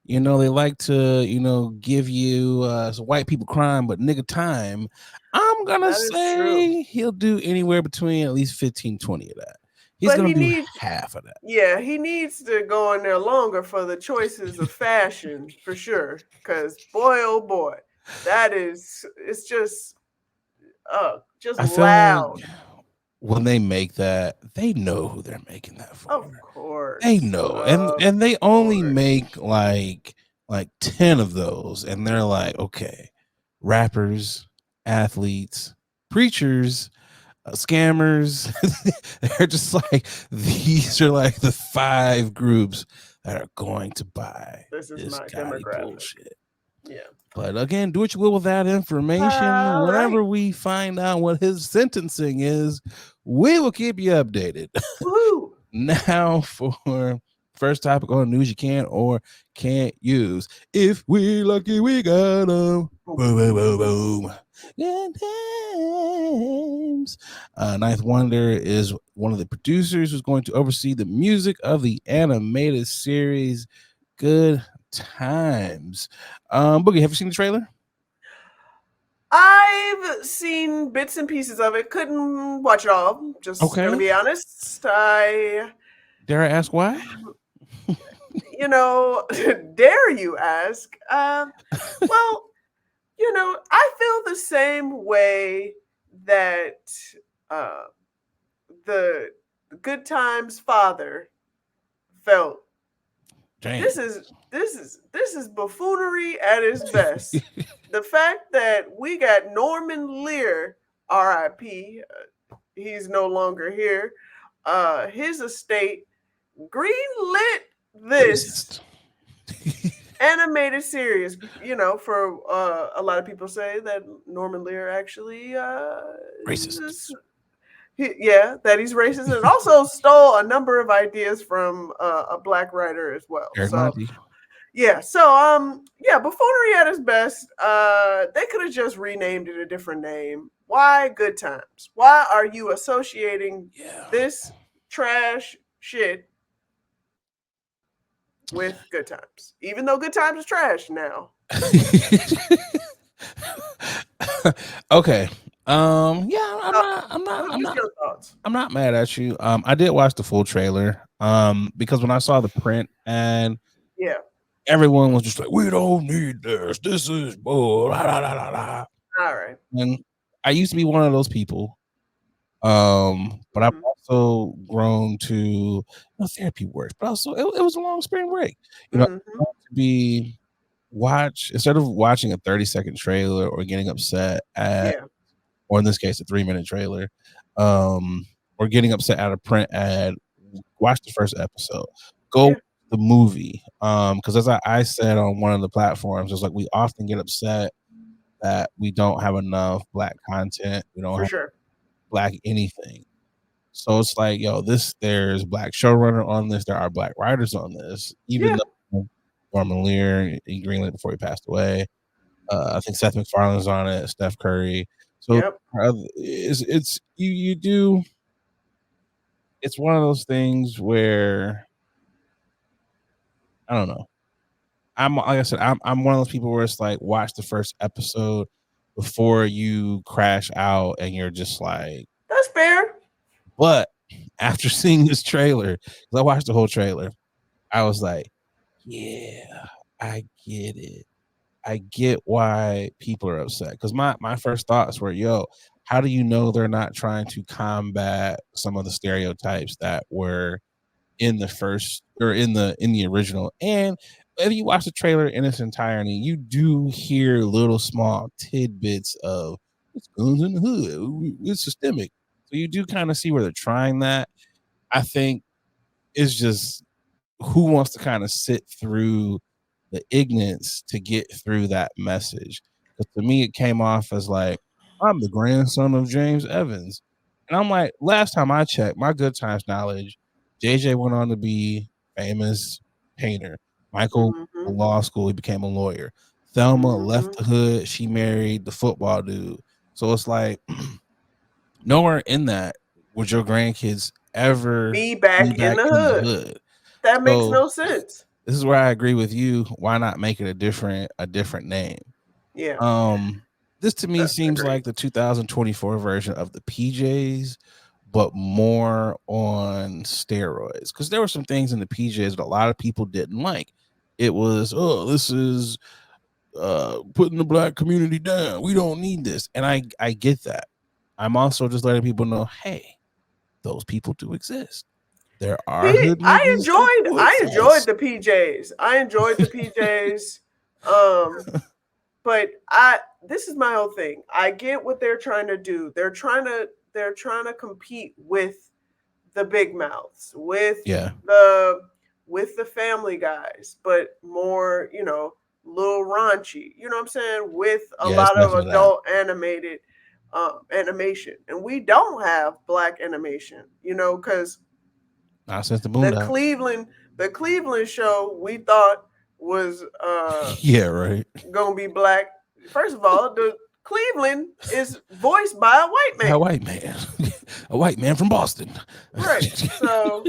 Yeah, they like to give you some white people crime but nigga time, I'm gonna that is true. say he'll do anywhere between at least 15-20 of that. He's But gonna he do needs, half of that. yeah, he needs to go in there longer for the choices of fashion for sure. Cause boy, oh boy, it's just I feel like loud. when they make that, they know who they're making that for. Of They course, know, and of and they only course. make like 10 of those, and they're like, okay, rappers, athletes, preachers, scammers. They're just like, these are like the 5 groups that are going to buy This is this my gaudy demographic. bullshit. Yeah. But again, do what you will with that information. All right. Whenever we find out what his sentencing is, we will keep you updated. Woo. Now for first topic on news you can or can't use. If we lucky, we got them. Boom, boom, boom, boom. Good times. Ninth Wonder is one of the producers who's going to oversee the music of the animated series Good Times. Boogie, have you seen the trailer? I've seen bits and pieces of it. Couldn't watch it all. Just gonna Okay. be honest. Dare I ask why? Dare you ask? Well, I feel the same way that uh, the Good Times father felt. Damn. This is buffoonery at its best. The fact that we got Norman Lear, R.I.P. He's no longer here. His estate greenlit this animated series. For a lot of people say that Norman Lear actually Racist. that he's racist and also stole a number of ideas from a black writer as well. Eric So Monty. buffoonery at its best. They could have just renamed it a different name. Why Good Times? Why are you associating this trash shit with Good Times? Even though Good Times is trash now. Okay. What's your thoughts? I'm not mad at you. I did watch the full trailer. Because when I saw the print and Yeah. everyone was just like, we don't need this. This is bull. La, la, la, la, la. All right. And I used to be one of those people. But I've also grown to therapy works, but also it was a long spring break. To be instead of watching a 30-second trailer or getting upset at, or in this case, a 3-minute trailer, or getting upset at a print ad, watch the first episode. Go the movie. Because as I said on one of the platforms, it's like we often get upset that we don't have enough black content. We don't have black anything. So it's like, there's black showrunner on this. There are black writers on this. Even though Norman Lear, he greenlit before he passed away. I think Seth MacFarlane's on it, Steph Curry. So Yep. it's you do. It's one of those things where I don't know. I'm like I said, I'm one of those people where it's like watch the first episode before you crash out, and you're just like. That's fair. But after seeing this trailer, because I watched the whole trailer, I was like, yeah, I get it. I get why people are upset. Because my first thoughts were, yo, how do you know they're not trying to combat some of the stereotypes that were in the first or in the original? And if you watch the trailer in its entirety, you do hear little small tidbits of it's guns in the hood. It's systemic. So you do kind of see where they're trying that. I think it's just who wants to kind of sit through the ignorance to get through that message. Because to me, it came off as like, I'm the grandson of James Evans. And I'm like, last time I checked, my good times knowledge, JJ went on to be famous painter. Michael Mm-hmm. law school, he became a lawyer. Thelma left Mm-hmm. the hood, she married the football dude. So it's like nowhere in that would your grandkids ever Be be back in back the in the hood. hood. That makes So no sense. this is where I agree with you. Why not make it a different name? Yeah. Um, this to me seems Agreed. like the 2024 version of the PJs, but more on steroids. Because there were some things in the PJs that a lot of people didn't like. It was, oh, this is putting the black community down. We don't need this. And I get that. I'm also just letting people know, hey, those people do exist. There are hood niggas that do I enjoyed exist. the PJs. I enjoyed the PJs. But this is my whole thing. I get what they're trying to do. They're trying to compete with the big mouths, Yeah. the with the family guys, but more, little raunchy. You know what I'm saying? With a Yeah, it's lot of definitely that. adult animated animation. And we don't have black animation, because Not since the the Boondocks. Cleveland the Cleveland show we thought was Yeah, right. gonna be black. First of all, the Cleveland is voiced by a white A man. white man, a white man from Boston. Right. So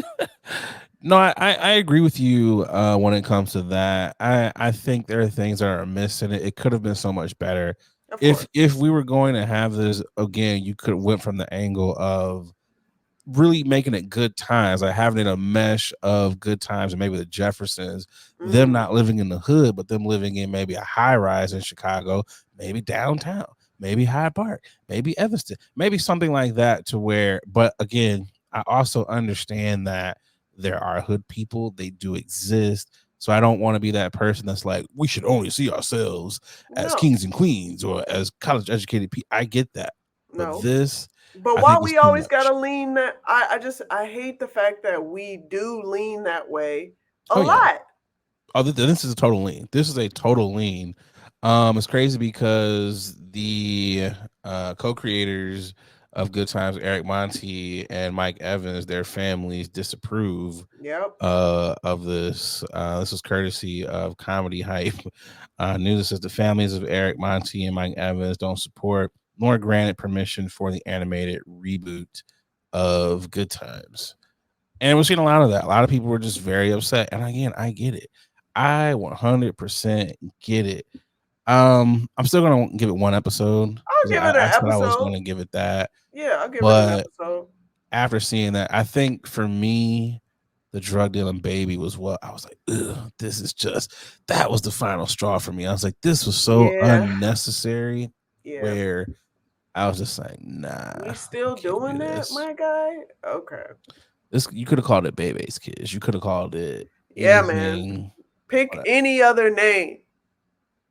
No, I agree with you when it comes to that. I think there are things that are missing. It could have been so much better. of course. If we were going to have this again, you could have went from the angle of really making it good times, like having it a mesh of good times, and maybe the Jeffersons, them Mm, not living in the hood, but them living in maybe a high rise in Chicago, maybe downtown, maybe Hyde Park, maybe Evanston, maybe something like that. To where, but again, I also understand that there are hood people, they do exist. So I don't want to be that person that's like, we should only see ourselves as no, kings and queens or as college educated people. I get that. But no. this, But I why think it's we too always much. gotta lean that I hate the fact that we do lean that way a Oh yeah. lot. Oh, this is a total lean. This is a total lean. It's crazy because the co-creators of Good Times, Eric Monty and Mike Evans, their families disapprove Yep. of this. This is courtesy of Comedy Hype. News says the families of Eric Monty and Mike Evans don't support nor granted permission for the animated reboot of Good Times. And we're seeing a lot of that. A lot of people were just very upset. And again, I get it. I 100% get it. I'm still gonna give it one episode I'll because give it I an said I was episode. gonna give it that. Yeah, I'll give it an But episode. after seeing that, I think for me, the drug dealing baby was what I was like, ugh, this is just that was the final straw for me. I was like, this was so Yeah. unnecessary. Yeah. Where I was just like, nah, We I still can't doing do that, this. my guy? Okay. This you could have called it Bebe's Kids. You could have called it Yeah, man. anything. Pick Whatever. any other name.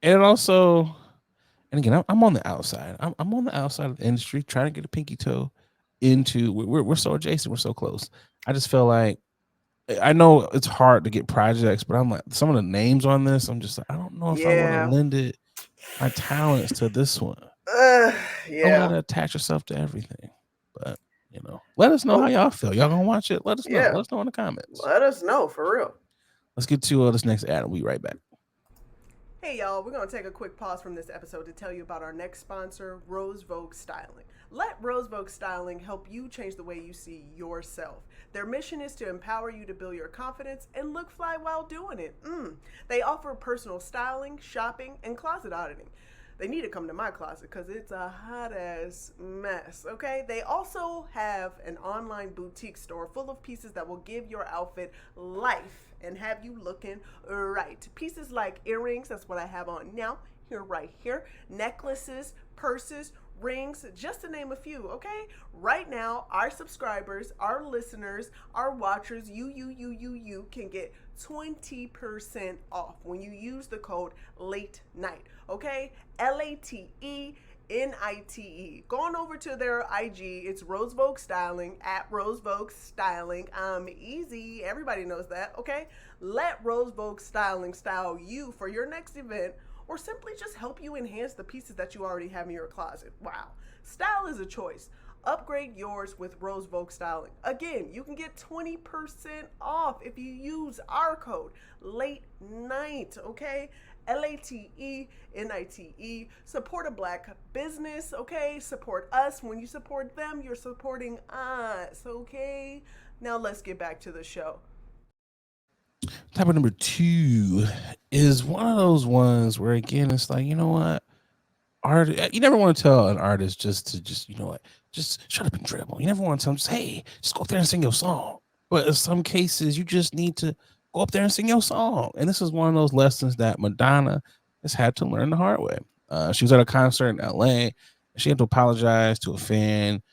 And also, and again, I'm on the outside. I'm on the outside of the industry trying to get a pinky toe into. We're so adjacent. We're so close. I just feel like I know it's hard to get projects, but I'm like some of the names on this. I'm just like I don't know if I want to Yeah. lend it my talents to this one. Uh, Don't yeah. gotta attach yourself to everything. But let us know how But y'all feel. Y'all gonna watch it? Let us know. yeah, Let us know in the comments. let us know for real. Let's get to this next ad. We'll be right back. Hey y'all, we're going to take a quick pause from this episode to tell you about our next sponsor, Rose Vogue Styling. Let Rose Vogue Styling help you change the way you see yourself. Their mission is to empower you to build your confidence and look fly while doing it. They offer personal styling, shopping, and closet auditing. They need to come to my closet because it's a hot ass mess, okay? They also have an online boutique store full of pieces that will give your outfit life and have you looking right. Pieces like earrings, that's what I have on now, here, right here, necklaces, purses, rings, just to name a few, okay? Right now, our subscribers, our listeners, our watchers, you can get 20% off when you use the code late night, okay? LATENITE. Going over to their IG, it's Rose Vogue Styling at Rose Vogue Styling. Easy. Everybody knows that, okay? Let Rose Vogue Styling style you for your next event or simply just help you enhance the pieces that you already have in your closet. Wow. Style is a choice. Upgrade yours with Rose Vogue Styling. Again, you can get 20% off if you use our code late night, okay? LATENITE. Support a black business, okay? Support us. When you support them, you're supporting us, okay? Now let's get back to the show. Topic number 2 is one of those ones where, again, it's like, you know what? You never want to tell an artist just you know what, just shut up and dribble. You never want to tell them, just, hey, just go up there and sing your song. But in some cases, you just need to go up there and sing your song. And this is one of those lessons that Madonna has had to learn the hard way. She was at a concert in LA, and she had to apologize to a fan.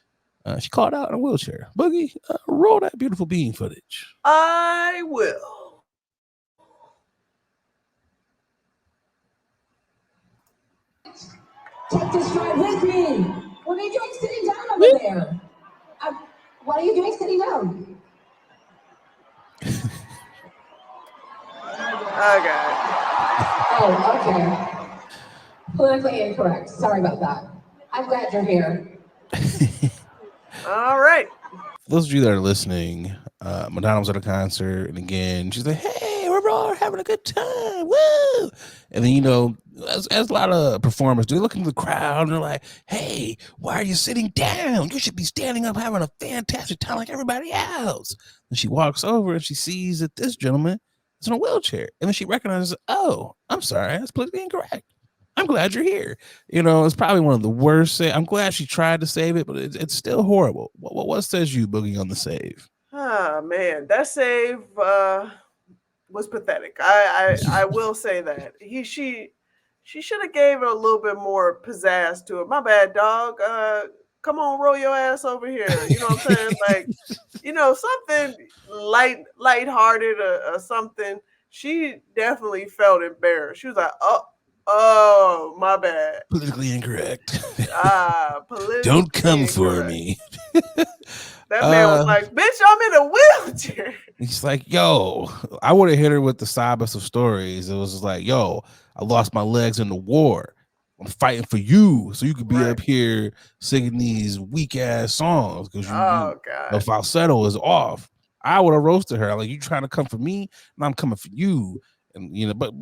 She called out in a wheelchair. Boogie, roll that beautiful bean footage. I will. Take this ride with me. What are you doing sitting down over there? What are you doing sitting down? Okay. Oh, okay. Politically incorrect. Sorry about that. I'm glad you're here. All right. For those of you that are listening, Madonna was at a concert, and again, she's like, hey, we're all having a good time. Woo! And then, as a lot of performers do, they look into the crowd and they're like, hey, why are you sitting down? You should be standing up having a fantastic time like everybody else. And she walks over and she sees that this gentleman is in a wheelchair. And then she recognizes, oh, I'm sorry, that's politically incorrect. I'm glad you're here. It's probably one of the worst. I'm glad she tried to save it, but it's still horrible. What says you, Boogie, on the save? Ah, man, that save was pathetic. I will say that she should have gave it a little bit more pizzazz to it. My bad, dog. Come on, roll your ass over here. You know what I'm saying? Like, something lighthearted or something. She definitely felt embarrassed. She was like, oh, my bad. Politically incorrect. Politically Don't come incorrect. for me. That man was like, bitch, I'm in a wheelchair. He's like, yo, I would have hit her with the sobbest of stories. It was just like, yo, I lost my legs in the war. I'm fighting for you so you could be up here singing these weak ass songs because your falsetto is off. I would have roasted her. Like, you trying to come for me, and I'm coming for you. And but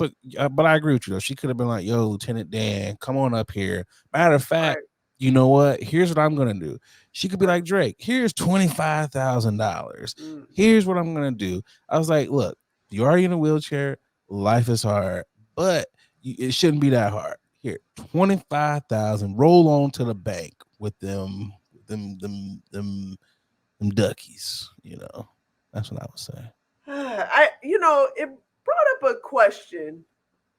I agree with you though. She could have been like, yo, Lieutenant Dan, come on up here. Matter of fact, you know what? Here's what I'm gonna do. She could be like, Drake, here's $25,000. Here's what I'm gonna do. I was like, look, you're already in a wheelchair. Life is hard, but it shouldn't be that hard. Here, 25,000. Roll on to the bank with them duckies. That's what I would say. It brought up a question,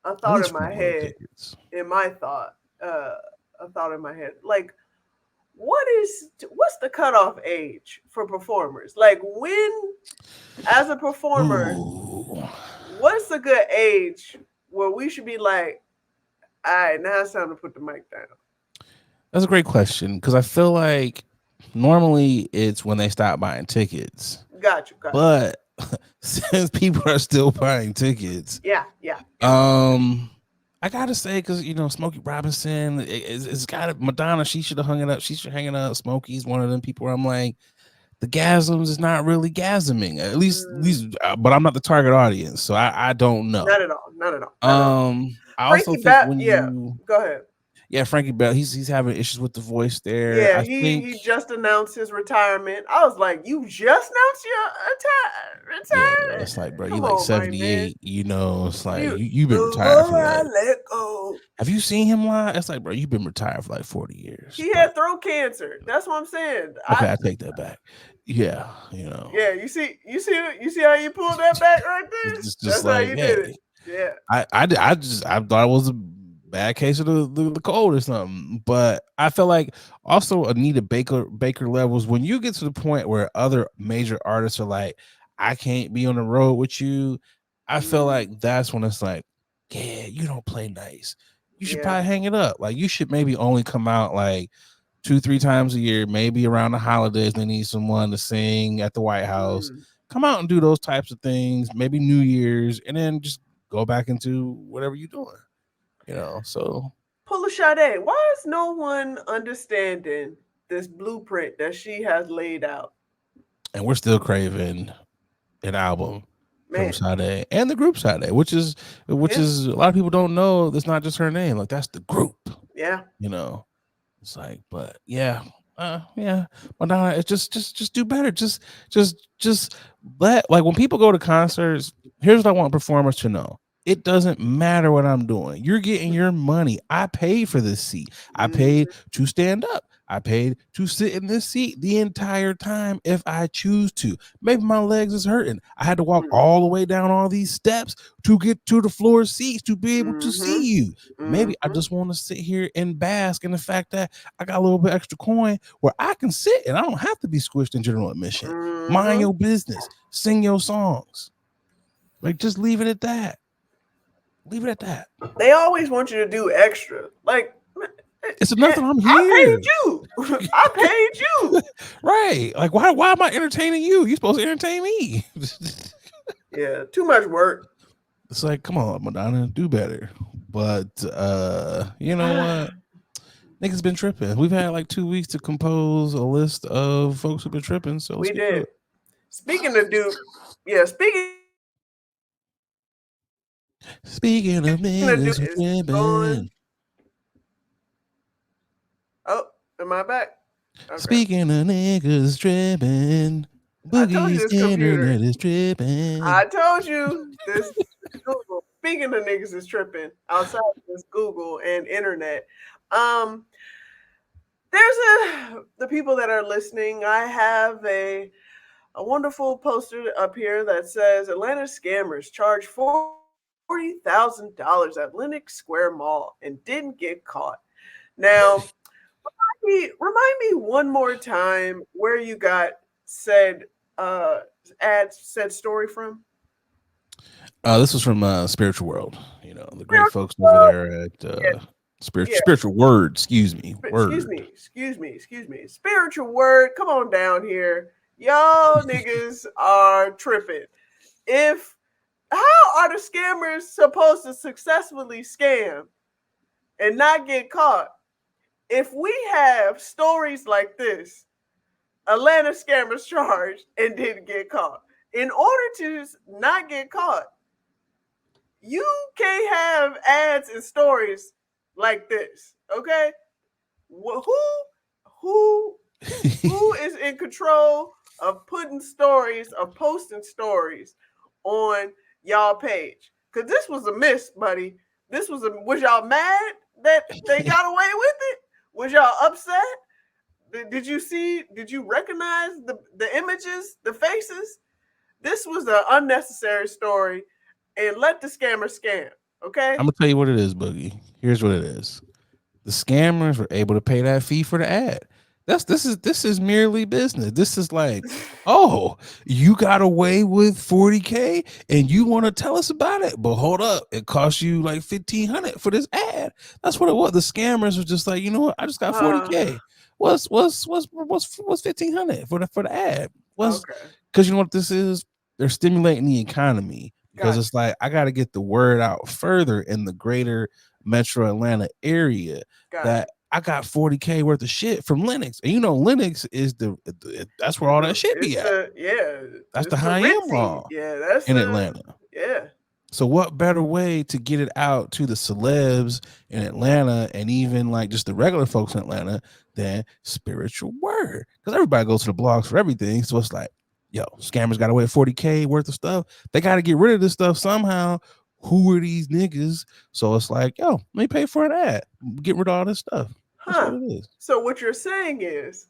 a thought in my head. A thought in my head. Like, what's the cutoff age for performers? Like, when, as a performer, what's a good age where we should be like, all right, now it's time to put the mic down? That's a great question because I feel like normally it's when they stop buying tickets. Got you. But since people are still buying tickets, yeah. I gotta say, because Smokey Robinson, it's got Madonna. She should have hung it up. She should hang it up. Smokey's one of them people where I'm like, the gasms is not really gasming. At least, but I'm not the target audience, so I don't know. Not at all. I also Frankie think Bat. when Yeah, you go ahead. yeah, Frankie Bell, he's having issues with the voice there. Yeah, I he think just announced his retirement. I was like, you just announced your yeah, it's like, retirement? bro, you Come like on, my man. 78, you know, it's like You you've been retired for before I like let go. have you seen him live? It's like, bro, you've been retired for like 40 years. He But had throat cancer. That's what I'm saying. okay, I take that back. Yeah, you know. Yeah, you see how you pulled that back right there. It's just That's how like, you did it. hey, Yeah. I thought it was a bad case of the cold or something. But I feel like also Anita Baker levels when you get to the point where other major artists are like, I can't be on the road with you. I feel like that's when it's like, yeah, you don't play nice. You should Yeah. probably hang it up. Like you should maybe only come out like 2-3 times a year, maybe around the holidays. They need someone to sing at the White House. Come out and do those types of things, maybe New Year's, and then just go back into whatever you're doing, you know. So Pull a Sade. Why is no one understanding this blueprint that she has laid out? and we're still craving an album from Man, Sade and the group Sade, which is a lot of people don't know that's not just her name. Like that's the group, yeah. you know. It's like, but yeah, yeah, Madonna, it's just do better. Just let like when people go to concerts. Here's what I want performers to know: it doesn't matter what I'm doing. You're getting your money. I paid for this seat. I paid to stand up. I paid to sit in this seat the entire time if I choose to. Maybe my legs is hurting. I had to walk all the way down all these steps to get to the floor seats to be able to see you. Maybe I just want to sit here and bask in the fact that I got a little bit extra coin where I can sit and I don't have to be squished in general admission. Mind your business. Sing your songs. Like, just leave it at that. Leave it at that. They always want you to do extra. Like, it's nothing. I'm here. I paid you. I paid you. Right. Like, why am I entertaining you? You're supposed to entertain me. Yeah, too much work. It's like, come on, Madonna, do better. But you know what? Niggas been tripping. We've had like 2 weeks to compose a list of folks who've been tripping. So we did. Speaking of Duke, yeah, Speaking of niggas tripping. Oh, am I back? Okay. Speaking of niggas tripping. Boogie's internet is tripping. I told you this Google. Speaking of niggas is tripping outside of this Google and internet. There's the people that are listening. I have a wonderful poster up here that says Atlanta scammers charged $40,000 at Lenox Square Mall and didn't get caught. Now, remind me one more time where you got said story from. This was from Spiritual World. You know, the great folks over there at Spiritual Word. Excuse me. Excuse me. Spiritual Word. Come on down here. Y'all niggas are tripping. How are the scammers supposed to successfully scam and not get caught? If we have stories like this, Atlanta scammers charged and didn't get caught. In order to not get caught, you can't have ads and stories like this, okay? Who is in control of posting stories on y'all page? Because this was a miss, buddy. Was y'all mad that they got away with it? Was y'all upset? Did you recognize the images, the faces? This was an unnecessary story, and let the scammer scam, okay? I'm going to tell you what it is, Boogie. Here's what it is. The scammers were able to pay that fee for the ad. This is merely business. This is like, oh, you got away with $40K and you want to tell us about it, but hold up, it cost you like $1,500 for this ad. That's what it was. The scammers were just like, you know what? I just got $40K. What's $1,500 for the ad? Because you know what this is? They're stimulating the economy because it's like I got to get the word out further in the greater Metro Atlanta area that I got $40K worth of shit from Lenox, and you know Lenox is that's where all that shit be at. Yeah, that's the high end mall. Yeah, that's in Atlanta. Yeah, So what better way to get it out to the celebs in Atlanta and even like just the regular folks in Atlanta than spiritual word? Because everybody goes to the blogs for everything. So it's like, yo, scammers got away with 40K worth of stuff. They got to get rid of this stuff somehow. Who are these niggas? So it's like, yo, let me pay for an ad. Get rid of all this stuff. That's what it is. So what you're saying is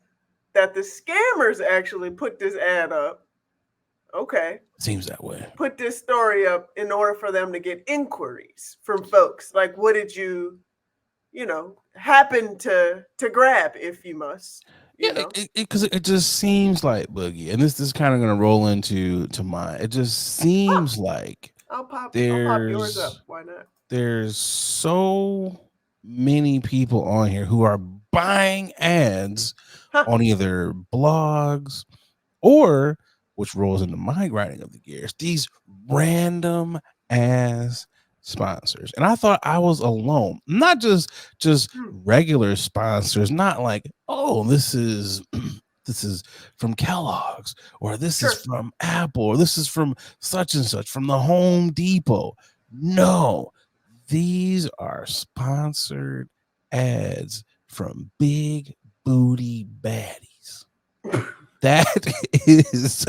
that the scammers actually put this ad up. Okay. Seems that way. Put this story up in order for them to get inquiries from folks. Like, what did you happen to grab, if you must? Because it just seems like, Boogie, and this is kind of going to roll into mine. It just seems like I'll pop yours up. Why not? There's so many people on here who are buying ads on either blogs or, which rolls into my grinding of the gears, these random ass sponsors. And I thought I was alone, not just regular sponsors, not like, oh, this is from Kellogg's, or this is from Apple, or this is from such and such, from the Home Depot. No, these are sponsored ads from big booty baddies. That is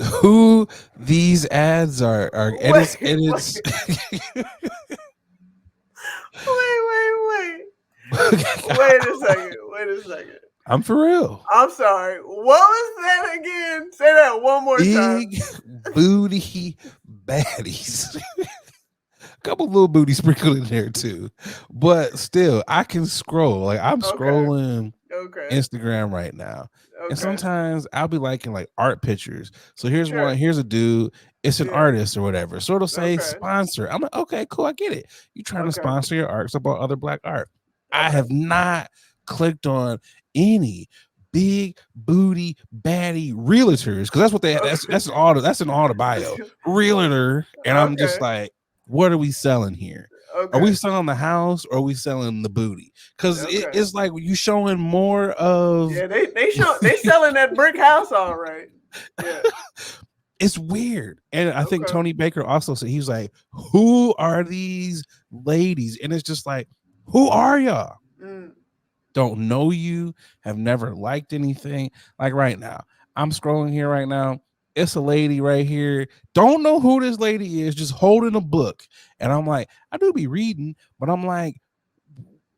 who these ads are. And it's Wait a second. I'm for real. I'm sorry. What was that again? Say that one more time. Big booty baddies. A couple little booty sprinkled in there too. But still, I can scroll. Like I'm scrolling Instagram right now. And sometimes I'll be liking like art pictures. So here's one. Here's a dude. It's an artist or whatever. So it'll say sponsor. I'm like, okay, cool. I get it. You trying to sponsor your art. It's about other black art. I have not clicked on any big booty baddie realtors, because that's what they that's in all the bio. Realtor. And I'm just like, what are we selling here? Are we selling the house or are we selling the booty? Because it's like you showing more of they selling that brick house, all right. Yeah. It's weird. And I think Tony Baker also said, he was like, who are these ladies? And it's just like, who are y'all? Don't know you, have never liked anything. Like right now, I'm scrolling here right now. It's a lady right here. Don't know who this lady is, just holding a book. And I'm like, I do be reading, but I'm like,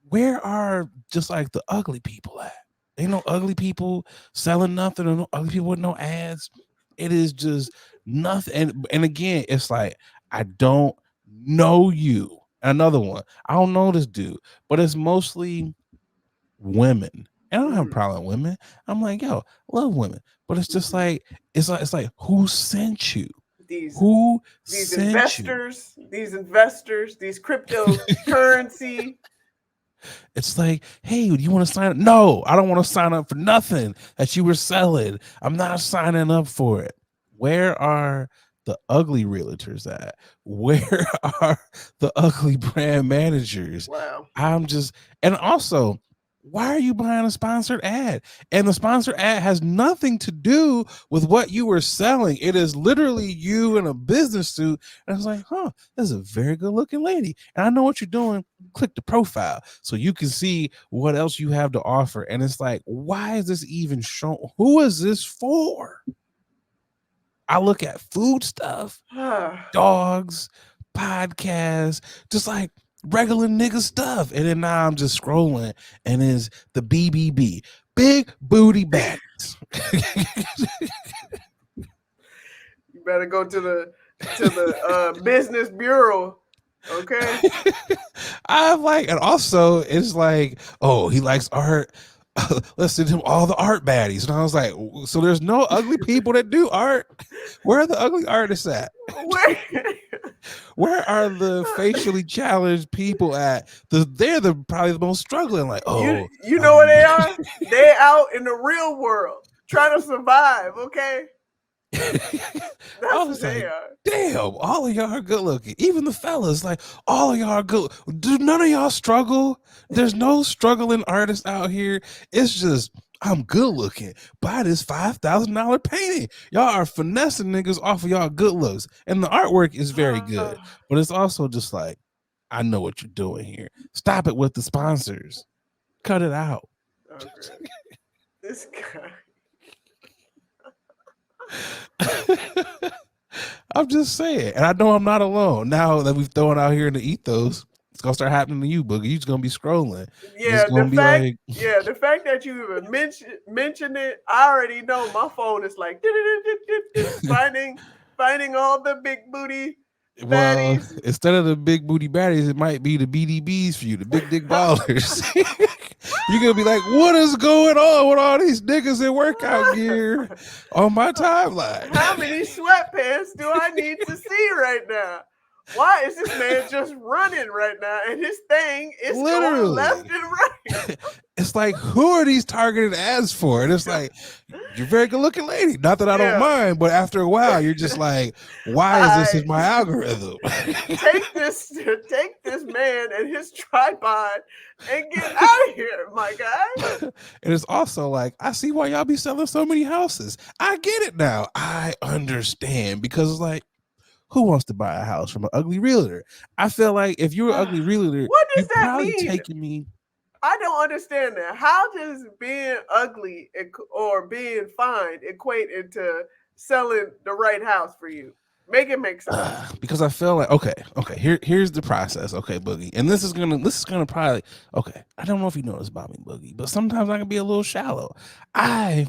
where are just like the ugly people at? Ain't no ugly people selling nothing, or no ugly people with no ads. It is just nothing. And again, it's like, I don't know you. Another one, I don't know this dude, but it's mostly women. And I don't have a problem with women. I'm like, yo, love women. But it's just like, it's like who sent you? These investors, these cryptocurrency. It's like, hey, do you want to sign up? No, I don't want to sign up for nothing that you were selling. I'm not signing up for it. Where are the ugly realtors at? Where are the ugly brand managers? Wow. And also, why are you buying a sponsored ad? And the sponsored ad has nothing to do with what you were selling. It is literally you in a business suit. And I was like, this is a very good looking lady. And I know what you're doing. Click the profile so you can see what else you have to offer. And it's like, why is this even shown? Who is this for? I look at food stuff, dogs, podcasts, just like regular nigga stuff. And then now I'm just scrolling and it's the BBB, big booty baddies. You better go to the business bureau. Okay. I'm like, and also it's like, oh, he likes art. Let's send him all the art baddies. And I was like, so there's no ugly people that do art? Where are the ugly artists at? Where are the facially challenged people at? They're probably the most struggling. Like, oh, you know where they are? They're out in the real world trying to survive. Okay. That's what they are. Damn, all of y'all are good looking. Even the fellas, like, all of y'all are good. Do none of y'all struggle? There's no struggling artists out here. It's just I'm good looking. Buy this $5,000 painting. Y'all are finessing niggas off of y'all good looks. And the artwork is very good. But it's also just like, I know what you're doing here. Stop it with the sponsors. Cut it out. Okay. This guy. I'm just saying. And I know I'm not alone. Now that we've thrown out here in the ethos, it's gonna start happening to you, Boogie. You're just gonna be scrolling. Yeah, It's gonna be like, the fact that you even mention it, I already know my phone is like finding all the big booty well, baddies. instead of the big booty baddies, it might be the BDBs for you, the big dick ballers. You're gonna be like, what is going on with all these niggas in workout gear on my timeline? How many sweatpants do I need to see right now? Why is this man just running right now and his thing is going left and right? It's like, who are these targeted ads for? And it's like, you're a very good looking lady. Not that I don't mind, but after a while, you're just like, why is this in my algorithm? take this man and his tripod and get out of here, my guy. And it's also like, I see why y'all be selling so many houses. I get it now. I understand, because it's like, who wants to buy a house from an ugly realtor? I feel like if you're an ugly realtor, what does you're that probably mean? taking me. I don't understand that. How does being ugly or being fine equate into selling the right house for you? Make it make sense. Because I feel like, okay, here's the process, okay, Boogie, and this is gonna probably, okay, I don't know if you know this about me, Boogie, but sometimes I can be a little shallow. I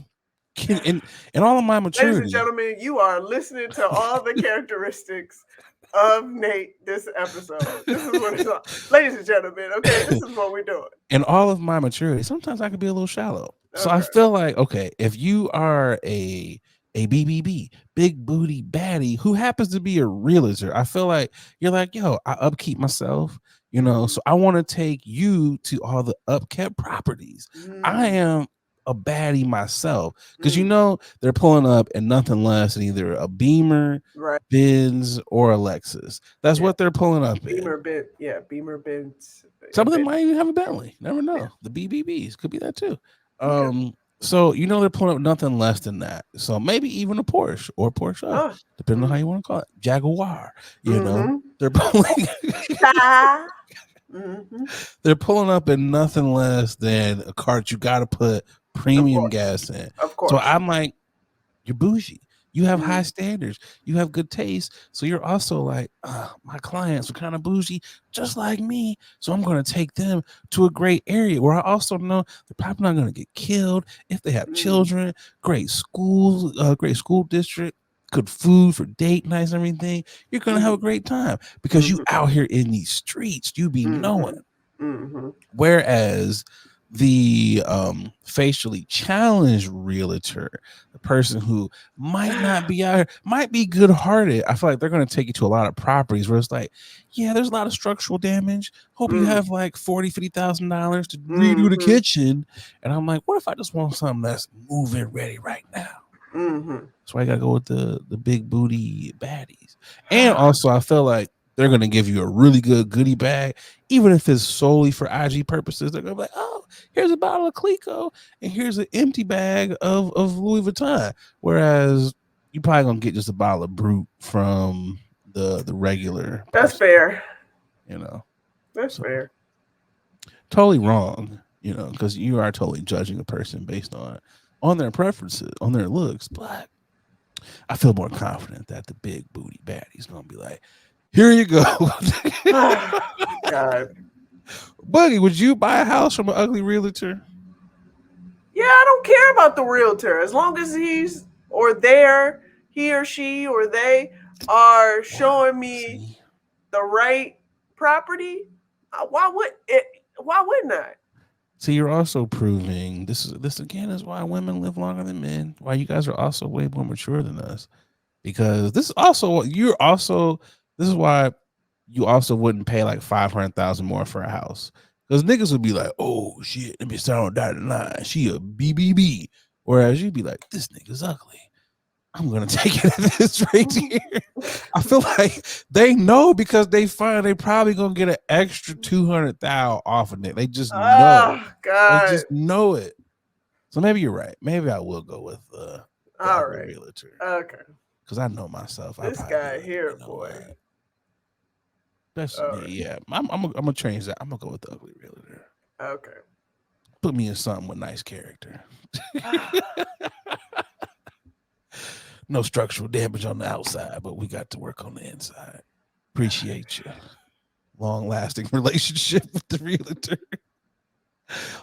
can, in all of my maturity, ladies and gentlemen, you are listening to all the characteristics of Nate this episode. This is what it's on. Ladies and gentlemen, okay, this is what we're doing. In all of my maturity, sometimes I can be a little shallow. So I feel like, okay, if you are a BBB, big booty baddie, who happens to be a realtor, I feel like you're like, yo, I upkeep myself, you know, so I want to take you to all the upkept properties. I am a baddie myself, because you know they're pulling up in nothing less than either a Beamer, Benz, or a Lexus. That's what they're pulling up Beamer, in. Beamer, Benz. Some of them might even have a Bentley. Never know. The BBBs could be that too. So you know they're pulling up nothing less than that. So maybe even a Porsche or Porsche, depending on how you want to call it. Jaguar. You know, they're pulling. They're pulling up in nothing less than a cart you got to put premium gas in. Of course. So I'm like, you're bougie. You have high standards. You have good taste. So you're also like, my clients are kind of bougie, just like me. So I'm going to take them to a great area where I also know they're probably not going to get killed if they have children. Great schools, great school district, good food for date nights and everything. You're going to have a great time because you out here in these streets. You be knowing. Whereas the facially challenged realtor, the person who might not be out here, might be good-hearted, I feel like they're going to take you to a lot of properties where it's like, yeah, there's a lot of structural damage. Hope you have like $40,000-$50,000 to redo the kitchen. And I'm like, what if I just want something that's move-in ready right now? That's why I gotta go with the big booty baddies. And also I feel like they're gonna give you a really good goodie bag, even if it's solely for IG purposes. They're gonna be like, oh, here's a bottle of Clico and here's an empty bag of Louis Vuitton. Whereas you probably gonna get just a bottle of Brut from the regular. That's fair. You know. That's fair. Totally wrong, you know, because you are totally judging a person based on their preferences, on their looks. But I feel more confident that the big booty baddie's gonna be like, here you go. God. Boogie, would you buy a house from an ugly realtor? Yeah, I don't care about the realtor as long as he or she or they are showing me the right property. Why wouldn't I? So you're also proving this again is why women live longer than men. Why you guys are also way more mature than us. Because this is why you also wouldn't pay like $500,000 more for a house. Because niggas would be like, oh shit, let me start on dotted line. She a BBB. Whereas you'd be like, this nigga's ugly. I'm gonna take it at this right here. I feel like they know because they find they probably gonna get an extra $200,000 off of it. They just know. God. They just know it. So maybe you're right. Maybe I will go with the All ugly right. realtor Okay. because I know myself. I This probably be guy like, here, you know boy. what? That's All yeah, right. yeah. I'm gonna change that. I'm gonna go with the ugly realtor. Okay. Put me in something with nice character. No structural damage on the outside, but we got to work on the inside. Appreciate you. Long lasting relationship with the realtor.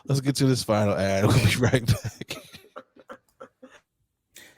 Let's get to this final ad. We'll be right back.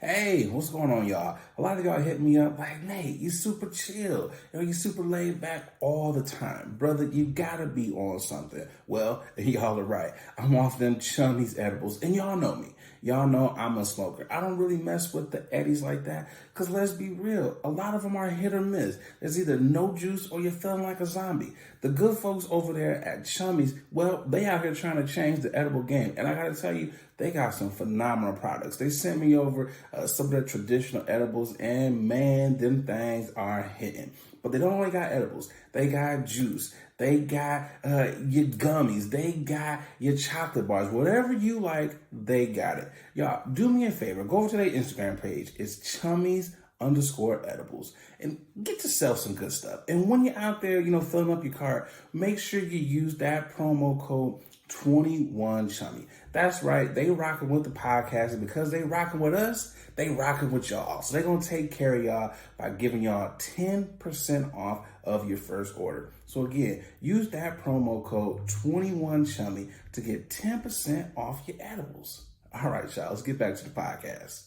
Hey, what's going on, y'all? A lot of y'all hit me up like, Nate, you super chill. You super laid back all the time. Brother, you gotta be on something. Well, y'all are right. I'm off them chummies edibles, and y'all know me. Y'all know I'm a smoker. I don't really mess with the eddies like that, because let's be real, a lot of them are hit or miss. There's either no juice or you're feeling like a zombie. The good folks over there at Chummies, well, they out here trying to change the edible game. And I gotta tell you, they got some phenomenal products. They sent me over some of their traditional edibles, and man, them things are hitting. But they don't only got edibles. They got juice. They got your gummies. They got your chocolate bars. Whatever you like, they got it. Y'all, do me a favor. Go over to their Instagram page. It's Chummies_edibles. And get yourself some good stuff. And when you're out there, filling up your cart, make sure you use that promo code 21Chummy. That's right. They rocking with the podcast, and because they rocking with us, they rocking with y'all. So they're going to take care of y'all by giving y'all 10% off of your first order. So again, use that promo code 21Chummy to get 10% off your edibles. All right, y'all, let's get back to the podcast.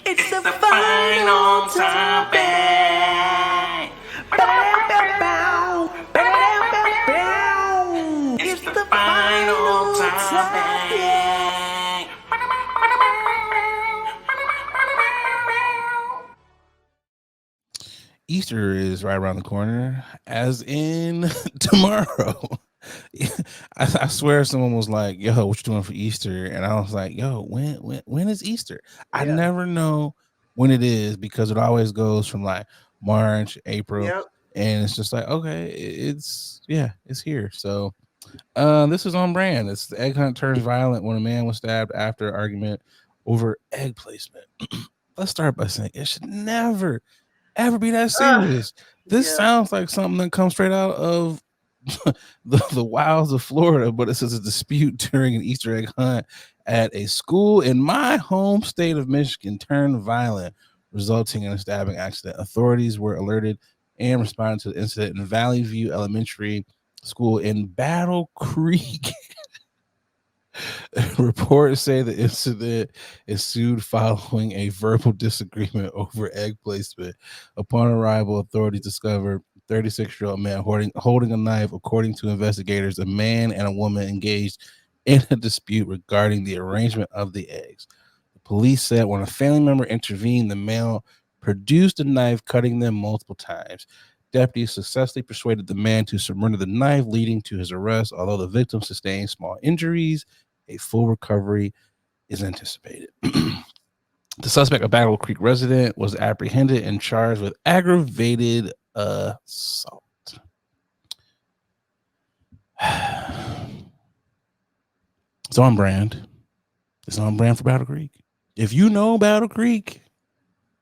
It's the final topic. It's the final topic. Easter is right around the corner, as in tomorrow. I swear someone was like, yo, what you doing for Easter? And I was like, yo, when is Easter? I Yeah. never know when it is because it always goes from like March, April, Yep. and it's just like, okay, it's here. So this is on brand. It's the egg hunt turns violent when a man was stabbed after argument over egg placement. Let's start by saying it should never ever be that serious. This yeah. sounds like something that comes straight out of the wilds of Florida, but it says a dispute during an Easter egg hunt at a school in my home state of Michigan turned violent, resulting in a stabbing accident. Authorities were alerted and responded to the incident in Valley View Elementary School in Battle Creek. Reports say the incident ensued following a verbal disagreement over egg placement. Upon arrival, authorities discovered 36-year-old man holding a knife. According to investigators, a man and a woman engaged in a dispute regarding the arrangement of the eggs. The police said when a family member intervened, the male produced a knife, cutting them multiple times. Deputies successfully persuaded the man to surrender the knife, leading to his arrest. Although the victim sustained small injuries, a full recovery is anticipated. The suspect, a Battle Creek resident, was apprehended and charged with aggravated assault. It's on brand. It's on brand for Battle Creek. If you know Battle Creek,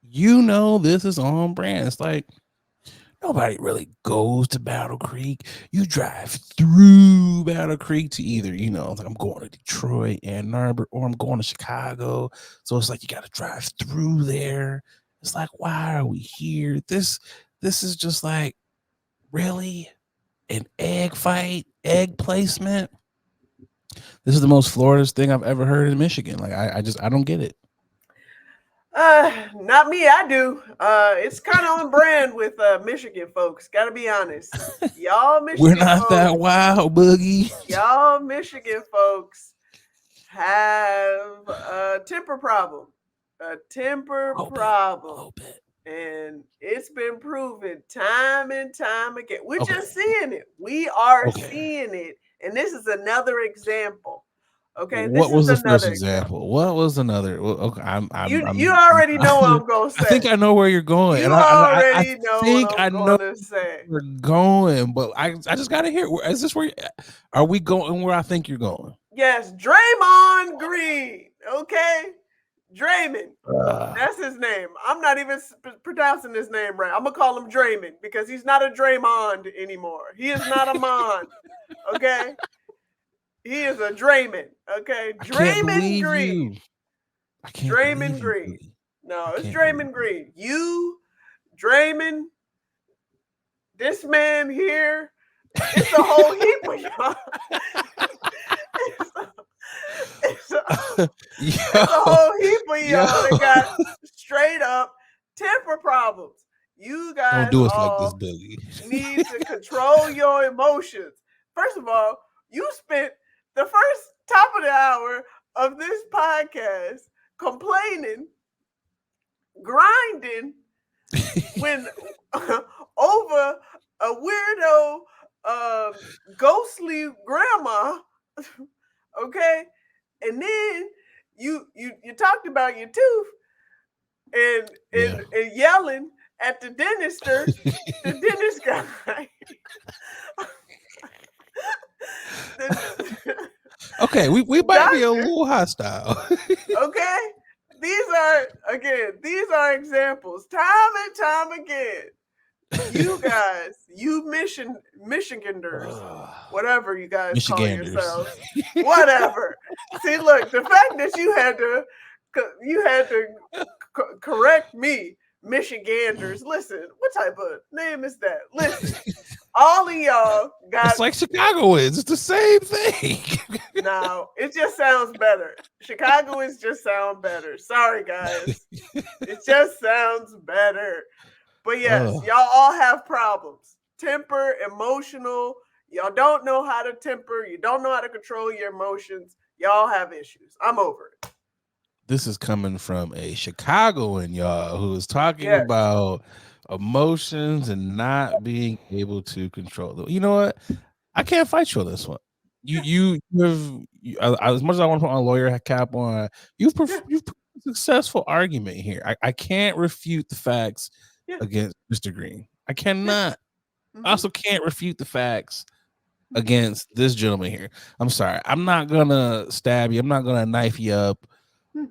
you know this is on brand. It's like nobody really goes to Battle Creek. You drive through Battle Creek to either, like I'm going to Detroit, Ann Arbor, or I'm going to Chicago. So it's like you got to drive through there. It's like, why are we here? This is just like, really? An egg fight, egg placement? This is the most Florida thing I've ever heard in Michigan. Like, I don't get it. Not me. I do. It's kind of on brand with Michigan folks. Gotta be honest. Y'all Michigan We're not folks, that wild, Boogie. y'all Michigan folks have a temper problem. A temper problem. A little bit. And it's been proven time and time again. We're Okay. just seeing it. We are Okay. seeing it. And this is another example. Okay. What This was is the first another example? What was another? Well, okay, You already know what I'm gonna say. I think I know where you're going. You and already I know think what I I'm know gonna say. where you're going, but I just gotta hear. Is this where? Are we going where I think you're going? Yes, Draymond Green. Okay, Draymond. Uh, That's his name. I'm not even pronouncing his name right. I'm gonna call him Draymond because he's not a Draymond anymore. He is not a Mond. Okay, he is a Draymond. Okay, I can't Draymond believe Green. you. I can't Draymond believe you, Green. Billy. No, I it's can't believe Draymond Green. You, Draymond, this man here. It's a whole heap of y'all. It's a, it's a, you. it's a whole heap of Yo, y'all that got straight up temper problems. You don't guys do us like this, all Billy. need to control your emotions. First of all, you spent the first top of the hour of this podcast complaining, grinding when over a weirdo ghostly grandma, okay? And then you talked about your tooth and Yeah. yelling at the dentist guy. The- Okay, we the might be a doctor, little hostile. okay? These are examples. Time and time again. You guys, you Michiganders, whatever you guys call Michiganders. yourselves, whatever. See, look, the fact that you had to correct me, Michiganders. Listen, what type of name is that? Listen, all of y'all got. It's like Chicagoans. It's the same thing. Now, it just sounds better. Chicagoans just sound better. Sorry, guys. It just sounds better. But yes, Oh, y'all all have problems. Temper, emotional. Y'all don't know how to temper. You don't know how to control your emotions. Y'all have issues. I'm over it. this is coming from a Chicagoan, y'all, who is talking Yes. about emotions and not being able to control them. You know what? I can't fight you on this one. As much as I want to put my lawyer cap on, you've put a successful argument here. I can't refute the facts Yeah. against Mr. Green. I cannot. Mhm. I also can't refute the facts against this gentleman here. I'm sorry. I'm not gonna stab you. I'm not gonna knife you up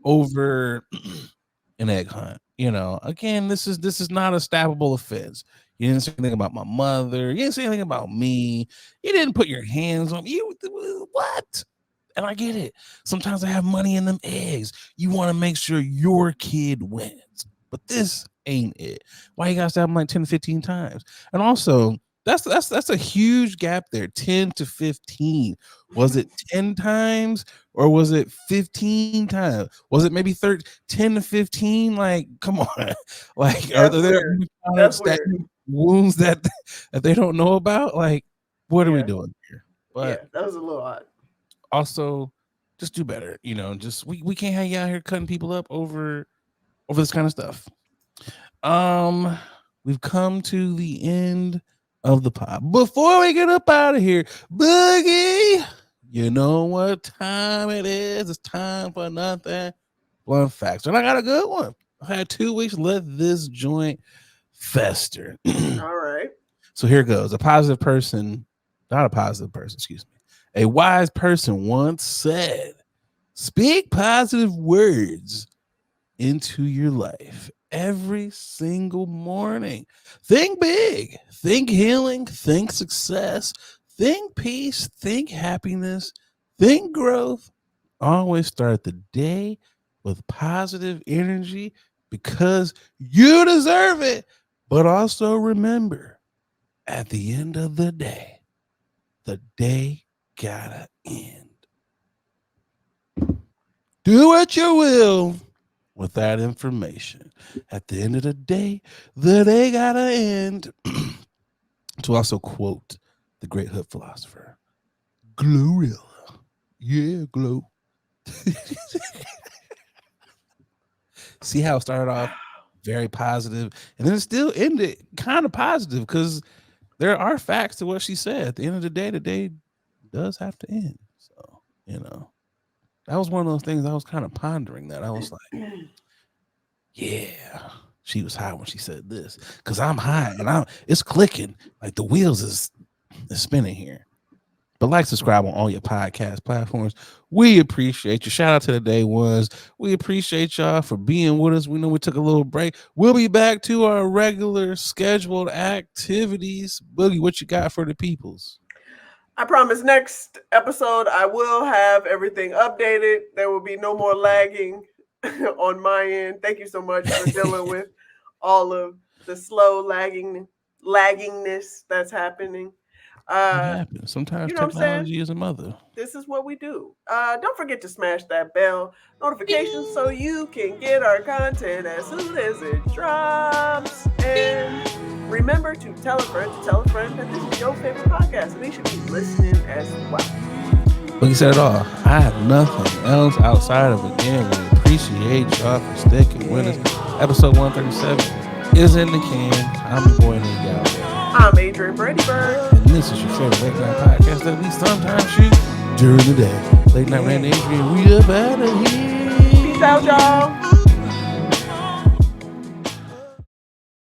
over an egg hunt. You know, again, this is not a stabbable offense. You didn't say anything about my mother. You didn't say anything about me. You didn't put your hands on me. What? And I get it. Sometimes I have money in them eggs. You want to make sure your kid wins. But this ain't it. Why you gotta stab him like 10 to 15 times? And also, that's a huge gap there. 10 to 15. Was it 10 times or was it 15 times? Was it maybe 10 to 15? Like, come on. Like, are That's there weird. That's weird. wounds that they don't know about? Like, what are we Yeah. doing here? Yeah, But that was a little odd. also, just do better. You know, just we can't hang out here cutting people up over this kind of stuff. We've come to the end of the pod. Before we get up out of here, Boogie, you know what time it is? It's time for nothing but facts. And I got a good one. I had 2 weeks. Let this joint fester. All right. So here goes. Not a positive person, excuse me. A wise person once said, speak positive words into your life every single morning. Think big, think healing, think success, think peace, think happiness, think growth. Always start the day with positive energy because you deserve it. But also remember, at the end of the day gotta end. Do what you will with that information. At the end of the day gotta end. To also quote the great hood philosopher, Glorilla. Yeah, glow. See how it started off very positive, and then it still ended kind of positive because there are facts to what she said. At the end of the day does have to end. So, you know, that was one of those things I was kind of pondering that. I was like, yeah, she was high when she said this because I'm high and it's clicking like the wheels is spinning here. But like, subscribe on all your podcast platforms. We appreciate you. Shout out to the day ones. We appreciate y'all for being with us. We know we took a little break. We'll be back to our regular scheduled activities. Boogie, what you got for the peoples? I promise next episode I will have everything updated. There will be no more lagging on my end. Thank you so much for dealing with all of the slow laggingness that's happening. It happens. Sometimes you know what I'm technology is a mother. This is what we do. Don't forget to smash that bell notification so you can get our content as soon as it drops. And remember to tell a friend that this is your favorite podcast and they should be listening as well. But you said it all. I have nothing else outside of, again, we appreciate y'all for sticking with us. Episode 137 is in the can. I'm your boy, Nate Galloway. I'm Adrian Brady Bird. And this is your favorite late night podcast that we sometimes shoot during the day. Late Night Rand Adrian, we up out of here. Peace out, y'all.